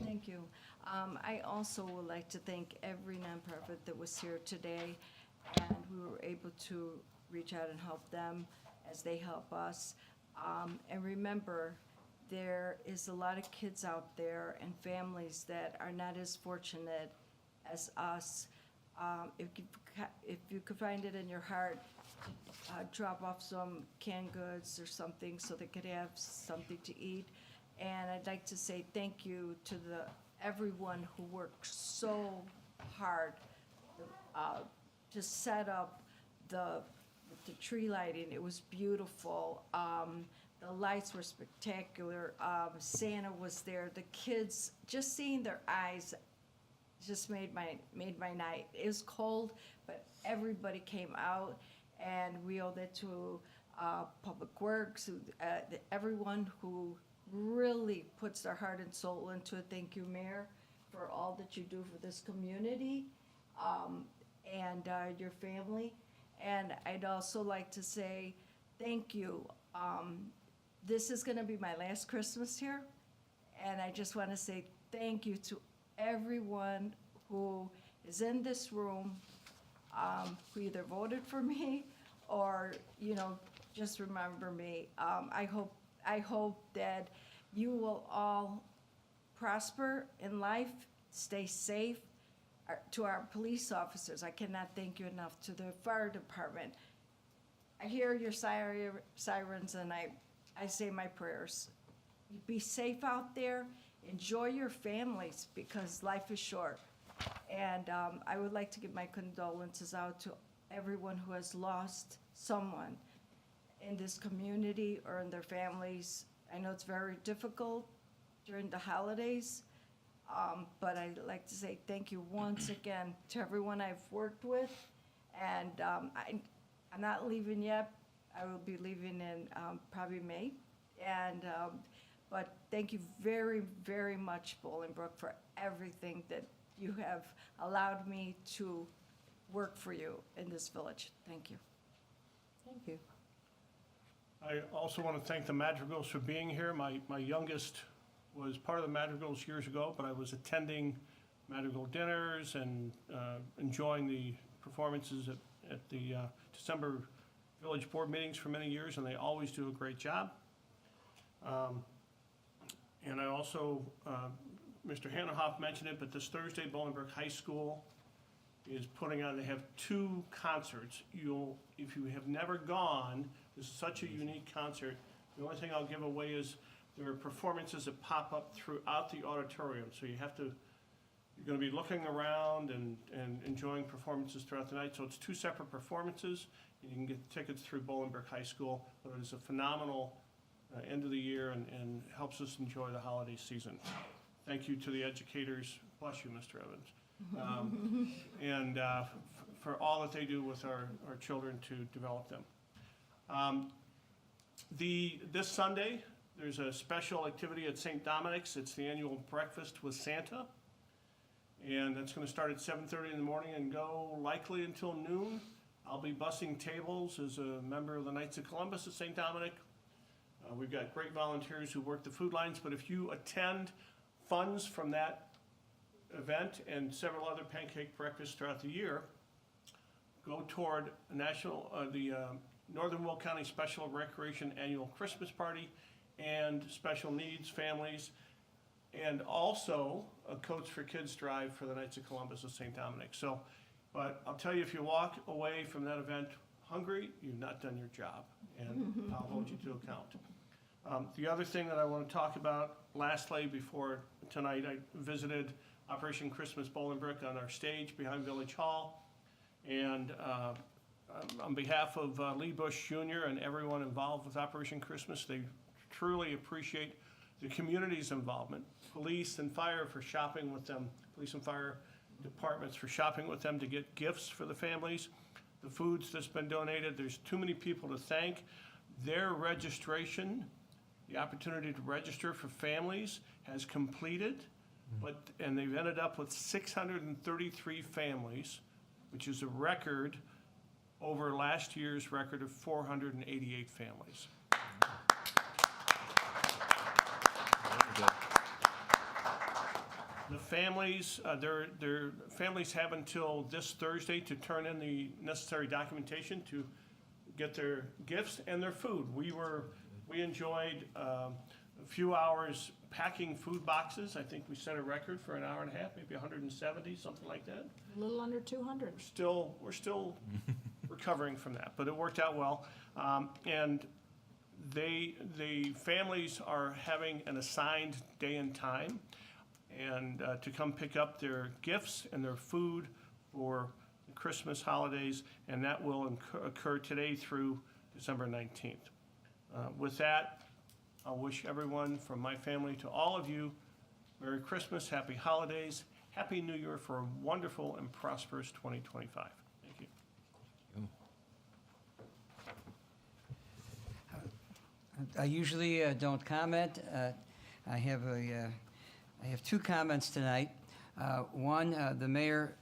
Thank you. I also would like to thank every nonprofit that was here today, and we were able to reach out and help them as they help us. And remember, there is a lot of kids out there and families that are not as fortunate as us. If you could find it in your heart, drop off some canned goods or something so they could have something to eat. And I'd like to say thank you to everyone who worked so hard to set up the tree lighting. It was beautiful. The lights were spectacular. Santa was there. The kids, just seeing their eyes just made my night. It was cold, but everybody came out, and we owe that to Public Works, everyone who really puts their heart and soul into it. Thank you, Mayor, for all that you do for this community and your family. And I'd also like to say thank you. This is going to be my last Christmas here, and I just want to say thank you to everyone who is in this room, who either voted for me or just remember me. I hope that you will all prosper in life, stay safe. To our police officers, I cannot thank you enough. To the fire department, I hear your sirens, and I say my prayers. Be safe out there. Enjoy your families, because life is short. And I would like to give my condolences out to everyone who has lost someone in this community or in their families. I know it's very difficult during the holidays, but I'd like to say thank you once again to everyone I've worked with. And I'm not leaving yet. I will be leaving in probably May. And but thank you very, very much, Bolingbrook, for everything that you have allowed me to work for you in this village. Thank you. Thank you. I also want to thank the Madrigals for being here. My youngest was part of the Madrigals years ago, but I was attending Madrigal dinners and enjoying the performances at the December village board meetings for many years, and they always do a great job. And I also, Mr. Hannehoff mentioned it, but this Thursday, Bolingbrook High School is putting on, they have 2 concerts. If you have never gone, this is such a unique concert. The only thing I'll give away is there are performances that pop up throughout the auditorium. So you're gonna be looking around and enjoying performances throughout the night. So it's 2 separate performances, and you can get tickets through Bolingbrook High School. But it is a phenomenal end of the year and helps us enjoy the holiday season. Thank you to the educators, bless you, Mr. Evans, and for all that they do with our children to develop them. This Sunday, there's a special activity at St. Dominic's. It's the annual Breakfast with Santa. And that's going to start at 7:30 in the morning and go likely until noon. I'll be bussing tables as a member of the Knights of Columbus at St. Dominic. We've got great volunteers who work the food lines, but if you attend, funds from that event and several other pancake breakfasts throughout the year go toward the Northern Will County Special Recreation Annual Christmas Party and special needs families, and also a Coats for Kids drive for the Knights of Columbus of St. Dominic. So, but I'll tell you, if you walk away from that event hungry, you've not done your job, and I'll hold you to account. The other thing that I want to talk about, lastly, before tonight, I visited Operation Christmas Bolingbrook on our stage behind Village Hall, and on behalf of Lee Bush Jr. and everyone involved with Operation Christmas, they truly appreciate the community's involvement. Police and fire for shopping with them, police and fire departments for shopping with them to get gifts for the families. The foods that's been donated, there's too many people to thank. Their registration, the opportunity to register for families has completed, and they've ended up with 633 families, which is a record over last year's record of 488 families. The families, their families have until this Thursday to turn in the necessary documentation to get their gifts and their food. We enjoyed a few hours packing food boxes. I think we set a record for an hour and a half, maybe 170, something like that. A little under 200. We're still recovering from that, but it worked out well. And the families are having an assigned day and time, and to come pick up their gifts and their food for the Christmas holidays, and that will occur today through December 19th. With that, I'll wish everyone from my family to all of you Merry Christmas, Happy Holidays, Happy New Year for a wonderful and prosperous 2025. Thank you. I usually don't comment. I have 2 comments tonight. One, the mayor,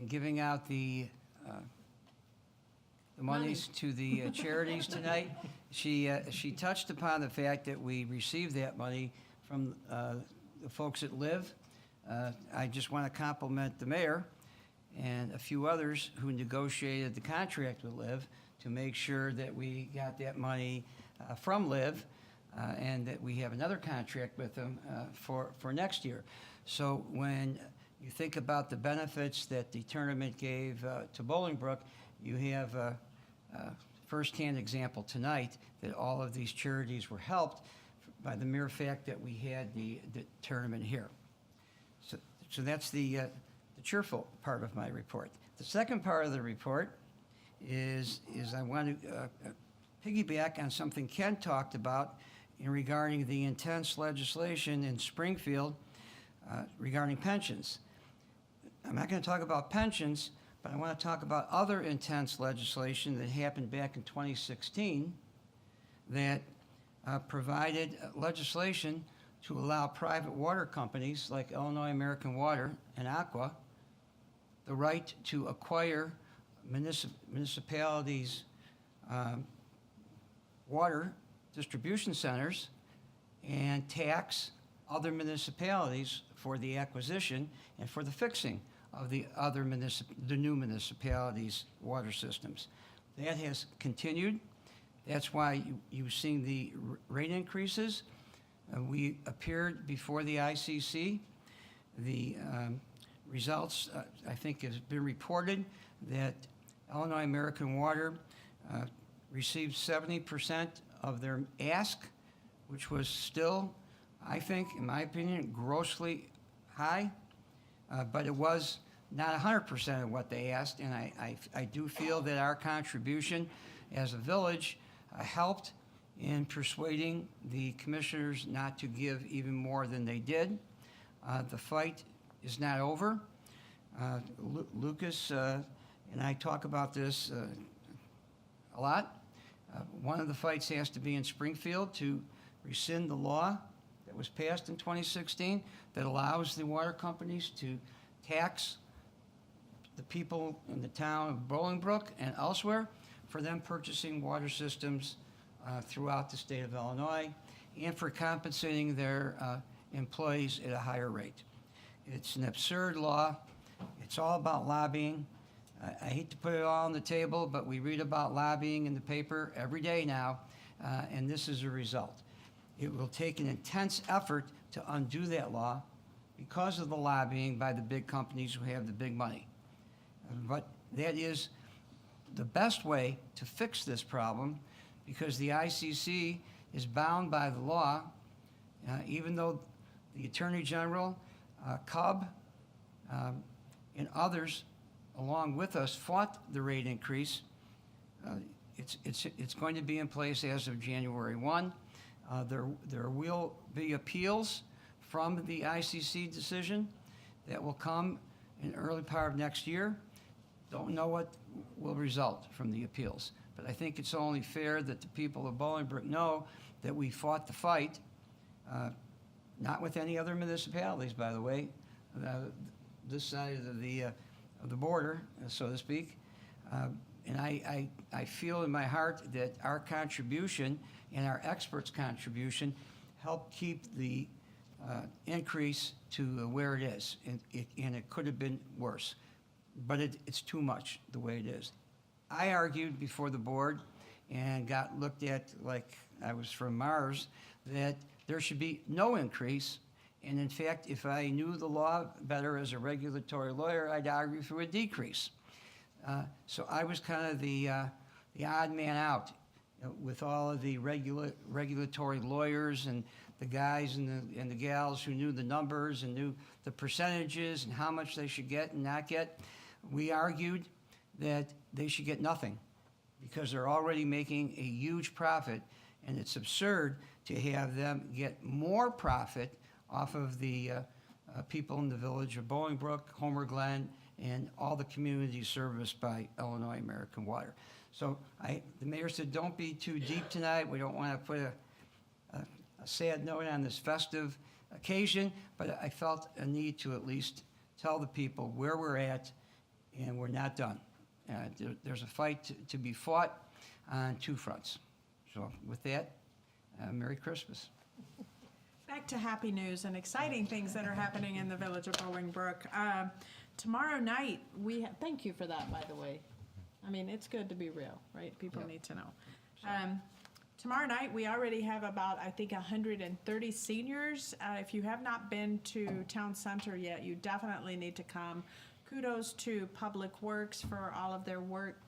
in giving out the monies to the charities tonight, she touched upon the fact that we received that money from the folks that live. I just want to compliment the mayor and a few others who negotiated the contract with Liv to make sure that we got that money from Liv, and that we have another contract with them for next year. So when you think about the benefits that the tournament gave to Bolingbrook, you have a firsthand example tonight that all of these charities were helped by the mere fact that we had the tournament here. So that's the cheerful part of my report. The second part of the report is I want to piggyback on something Ken talked about regarding the intense legislation in Springfield regarding pensions. I'm not going to talk about pensions, but I want to talk about other intense legislation that happened back in 2016 that provided legislation to allow private water companies like Illinois American Water and Aqua the right to acquire municipalities' water distribution centers and tax other municipalities for the acquisition and for the fixing of the new municipalities' water systems. That has continued. That's why you've seen the rate increases. We appeared before the ICC. The results, I think, has been reported that Illinois American Water received 70% of their ask, which was still, I think, in my opinion, grossly high, but it was not 100% of what they asked, and I do feel that our contribution as a village helped in persuading the commissioners not to give even more than they did. The fight is not over. Lucas and I talk about this a lot. One of the fights has to be in Springfield to rescind the law that was passed in 2016 that allows the water companies to tax the people in the town of Bolingbrook and elsewhere for them purchasing water systems throughout the state of Illinois and for compensating their employees at a higher rate. It's an absurd law. It's all about lobbying. I hate to put it all on the table, but we read about lobbying in the paper every day now, and this is a result. It will take an intense effort to undo that law because of the lobbying by the big companies who have the big money. But that is the best way to fix this problem because the ICC is bound by the law, even though the Attorney General, Cub, and others along with us fought the rate increase. It's going to be in place as of January 1. There will be appeals from the ICC decision that will come in the early part of next year. Don't know what will result from the appeals, but I think it's only fair that the people of Bolingbrook know that we fought the fight, not with any other municipalities, by the way, this side of the border, so to speak. And I feel in my heart that our contribution and our experts' contribution helped keep the increase to where it is, and it could have been worse. But it's too much the way it is. I argued before the board and got looked at like I was from Mars that there should be no increase. And in fact, if I knew the law better as a regulatory lawyer, I'd argue for a decrease. So I was kind of the odd man out with all of the regulatory lawyers and the guys and the gals who knew the numbers and knew the percentages and how much they should get and not get. We argued that they should get nothing because they're already making a huge profit, and it's absurd to have them get more profit off of the people in the village of Bolingbrook, Homer Glen, and all the communities serviced by Illinois American Water. So the mayor said, don't be too deep tonight. We don't want to put a sad note on this festive occasion, but I felt a need to at least tell the people where we're at, and we're not done. There's a fight to be fought on two fronts. So with that, Merry Christmas. Back to happy news and exciting things that are happening in the village of Bolingbrook. Tomorrow night, thank you for that, by the way. I mean, it's good to be real, right? People need to know. Tomorrow night, we already have about, I think, 130 seniors. If you have not been to Town Center yet, you definitely need to come. Kudos to Public Works for all of their work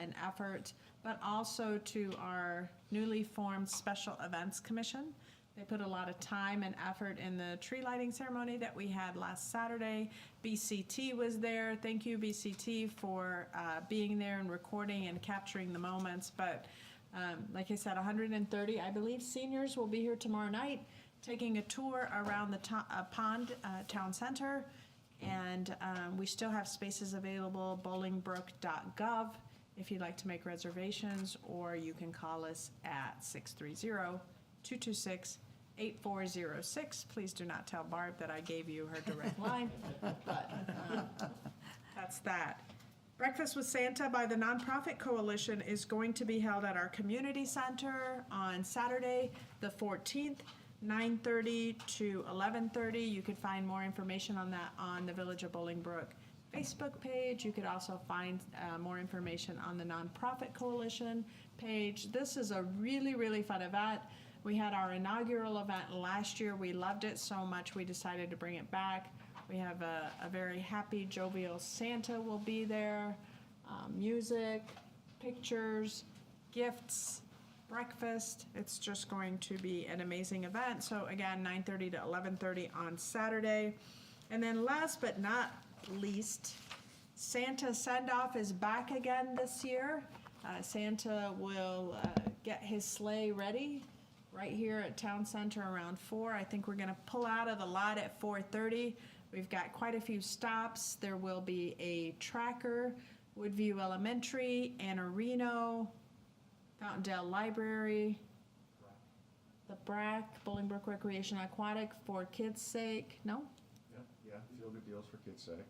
and effort, but also to our newly formed Special Events Commission. They put a lot of time and effort in the tree lighting ceremony that we had last Saturday. BCT was there. Thank you, BCT, for being there and recording and capturing the moments. But like I said, 130, I believe, seniors will be here tomorrow night taking a tour around the pond town center. And we still have spaces available, bolingbrook.gov, if you'd like to make reservations, or you can call us at 630-226-8406. Please do not tell Barb that I gave you her direct line. But That's that. Breakfast with Santa by the Nonprofit Coalition is going to be held at our community center on Saturday, the 14th, 9:30 to 11:30. You could find more information on that on the Village of Bolingbrook Facebook page. You could also find more information on the Nonprofit Coalition page. This is a really, really fun event. We had our inaugural event last year. We loved it so much we decided to bring it back. We have a very happy, jovial Santa will be there. Music, pictures, gifts, breakfast. It's just going to be an amazing event. So again, 9:30 to 11:30 on Saturday. And then last but not least, Santa Send-Off is back again this year. Santa will get his sleigh ready right here at Town Center around 4. I think we're going to pull out of the lot at 4:30. We've got quite a few stops. There will be a Tracker, Woodview Elementary, Anna Reno, Fountaindale Library, the BRAC, Bolingbrook Recreation Aquatic for kids' sake. No? Yeah, feel good deals for kids' sake.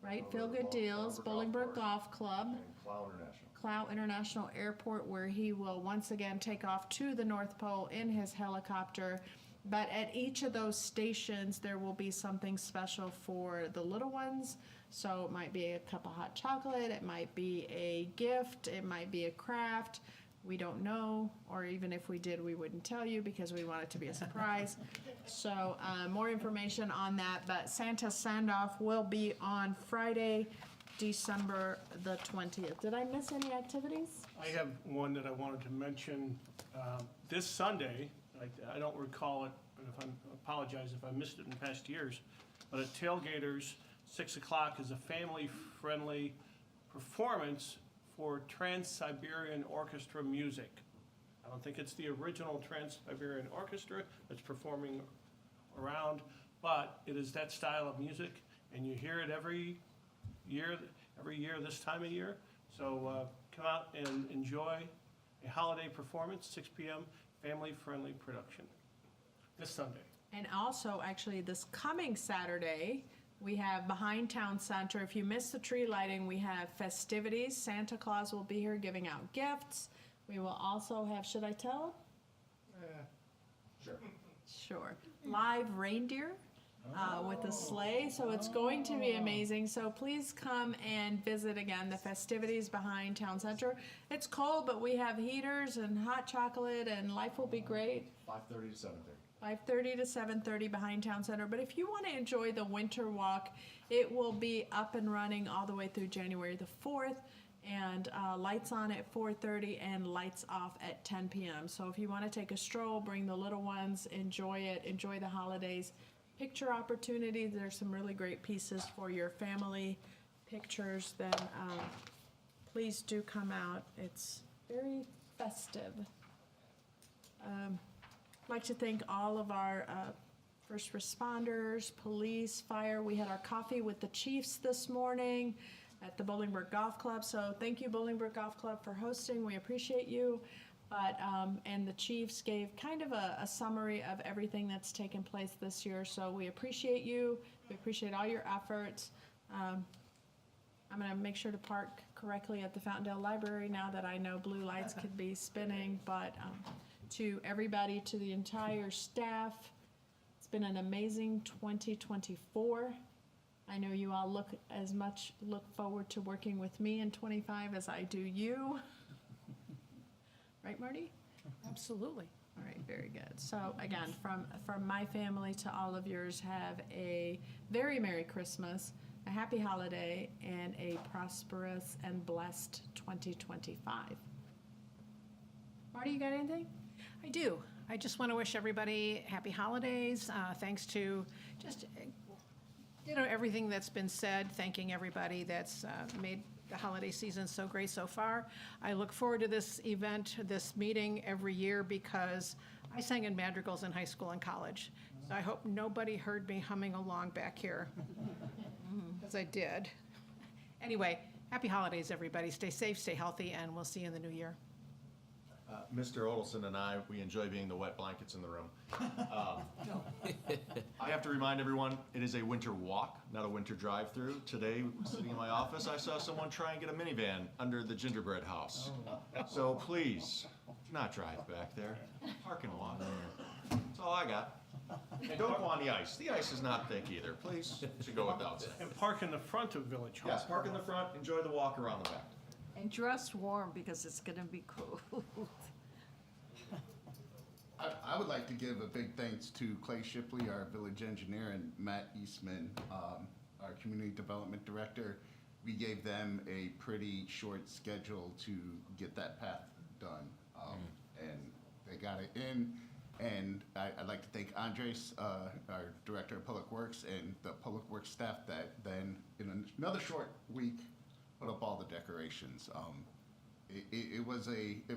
Right, Feel Good Deals, Bolingbrook Golf Club. And Clow International. Clow International Airport, where he will once again take off to the North Pole in his helicopter. But at each of those stations, there will be something special for the little ones. So it might be a cup of hot chocolate, it might be a gift, it might be a craft. We don't know, or even if we did, we wouldn't tell you because we want it to be a surprise. So more information on that, but Santa Send-Off will be on Friday, December the 20th. Did I miss any activities? I have one that I wanted to mention. This Sunday, I don't recall it, and if I apologize if I missed it in past years, but at Tailgaters, 6 o'clock is a family-friendly performance for Trans-Siberian Orchestra music. I don't think it's the original Trans-Siberian Orchestra that's performing around, but it is that style of music, and you hear it every year this time of year. So come out and enjoy a holiday performance, 6 p.m., family-friendly production, this Sunday. And also, actually, this coming Saturday, we have behind Town Center. If you missed the tree lighting, we have festivities. Santa Claus will be here giving out gifts. We will also have, should I tell? Sure. Sure. Live reindeer with a sleigh. So it's going to be amazing. So please come and visit again the festivities behind Town Center. It's cold, but we have heaters and hot chocolate, and life will be great. 5:30 to 7:30. 5:30 to 7:30 behind Town Center. But if you want to enjoy the winter walk, it will be up and running all the way through January the 4th, and lights on at 4:30 and lights off at 10 p.m. So if you want to take a stroll, bring the little ones, enjoy it, enjoy the holidays. Picture opportunities, there's some really great pieces for your family pictures, then please do come out. It's very festive. I'd like to thank all of our first responders, police, fire. We had our coffee with the chiefs this morning at the Bolingbrook Golf Club. So thank you, Bolingbrook Golf Club, for hosting. We appreciate you. But, and the chiefs gave kind of a summary of everything that's taken place this year. So we appreciate you. We appreciate all your efforts. I'm going to make sure to park correctly at the Fountaindale Library now that I know blue lights could be spinning. But to everybody, to the entire staff, it's been an amazing 2024. I know you all look forward to working with me in 25 as I do you. Right, Marty? Absolutely. All right, very good. So again, from my family to all of yours, have a very Merry Christmas, a happy holiday, and a prosperous and blessed 2025. Marty, you got anything? I do. I just want to wish everybody happy holidays. Thanks to just, everything that's been said, thanking everybody that's made the holiday season so great so far. I look forward to this event, this meeting every year because I sang in madrigals in high school and college. So I hope nobody heard me humming along back here, because I did. Anyway, happy holidays, everybody. Stay safe, stay healthy, and we'll see you in the new year. Mr. Odelson and I, we enjoy being the wet blankets in the room. I have to remind everyone, it is a winter walk, not a winter drive-through. Today, sitting in my office, I saw someone try and get a minivan under the gingerbread house. So please, do not drive back there. Park and walk. That's all I got. And don't go on the ice. The ice is not thick either. Please, should go without saying. And park in the front of Village Hall. Yes, park in the front, enjoy the walk around the back. And dress warm because it's gonna be cold. I would like to give a big thanks to Clay Shipley, our village engineer, and Matt Eastman, our community development director. We gave them a pretty short schedule to get that path done, and they got it in. And I'd like to thank Andres, our director of Public Works, and the Public Works staff that then, in another short week, put up all the decorations. It was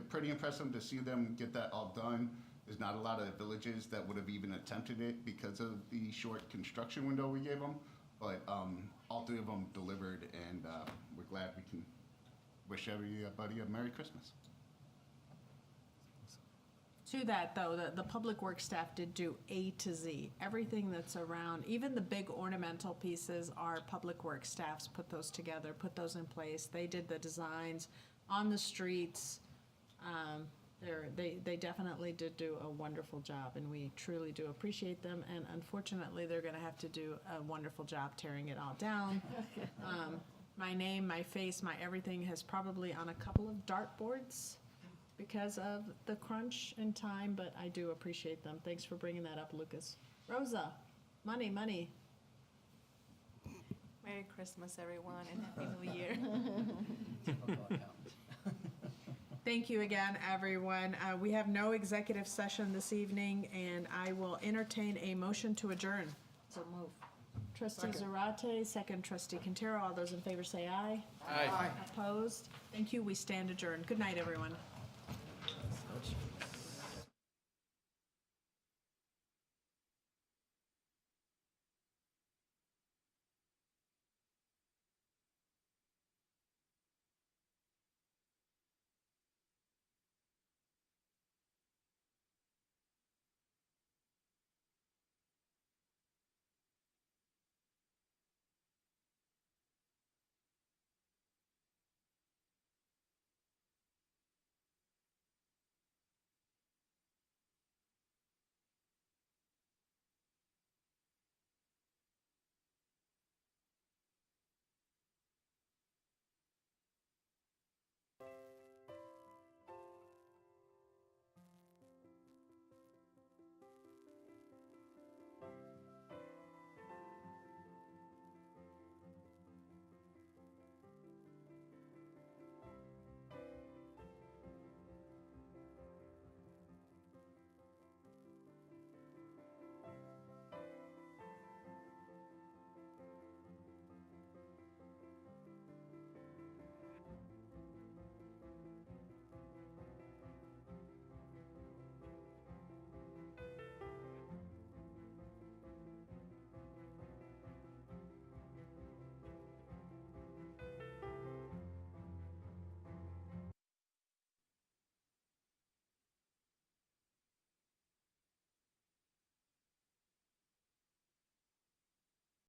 pretty impressive to see them get that all done. There's not a lot of villages that would have even attempted it because of the short construction window we gave them, but all three of them delivered, and we're glad we can wish everybody a Merry Christmas. To that, though, the Public Works staff did do A to Z. Everything that's around, even the big ornamental pieces, our Public Works staffs put those together, put those in place. They did the designs on the streets. They definitely did do a wonderful job, and we truly do appreciate them. And unfortunately, they're going to have to do a wonderful job tearing it all down. My name, my face, my everything has probably on a couple of dartboards because of the crunch in time, but I do appreciate them. Thanks for bringing that up, Lucas. Rosa, money. Merry Christmas, everyone, and Happy New Year. Thank you again, everyone. We have no executive session this evening, and I will entertain a motion to adjourn. So move. Trustee Zarate, second trustee Quintero. All those in favor say aye. Aye. Opposed? Thank you. We stand adjourned. Good night, everyone.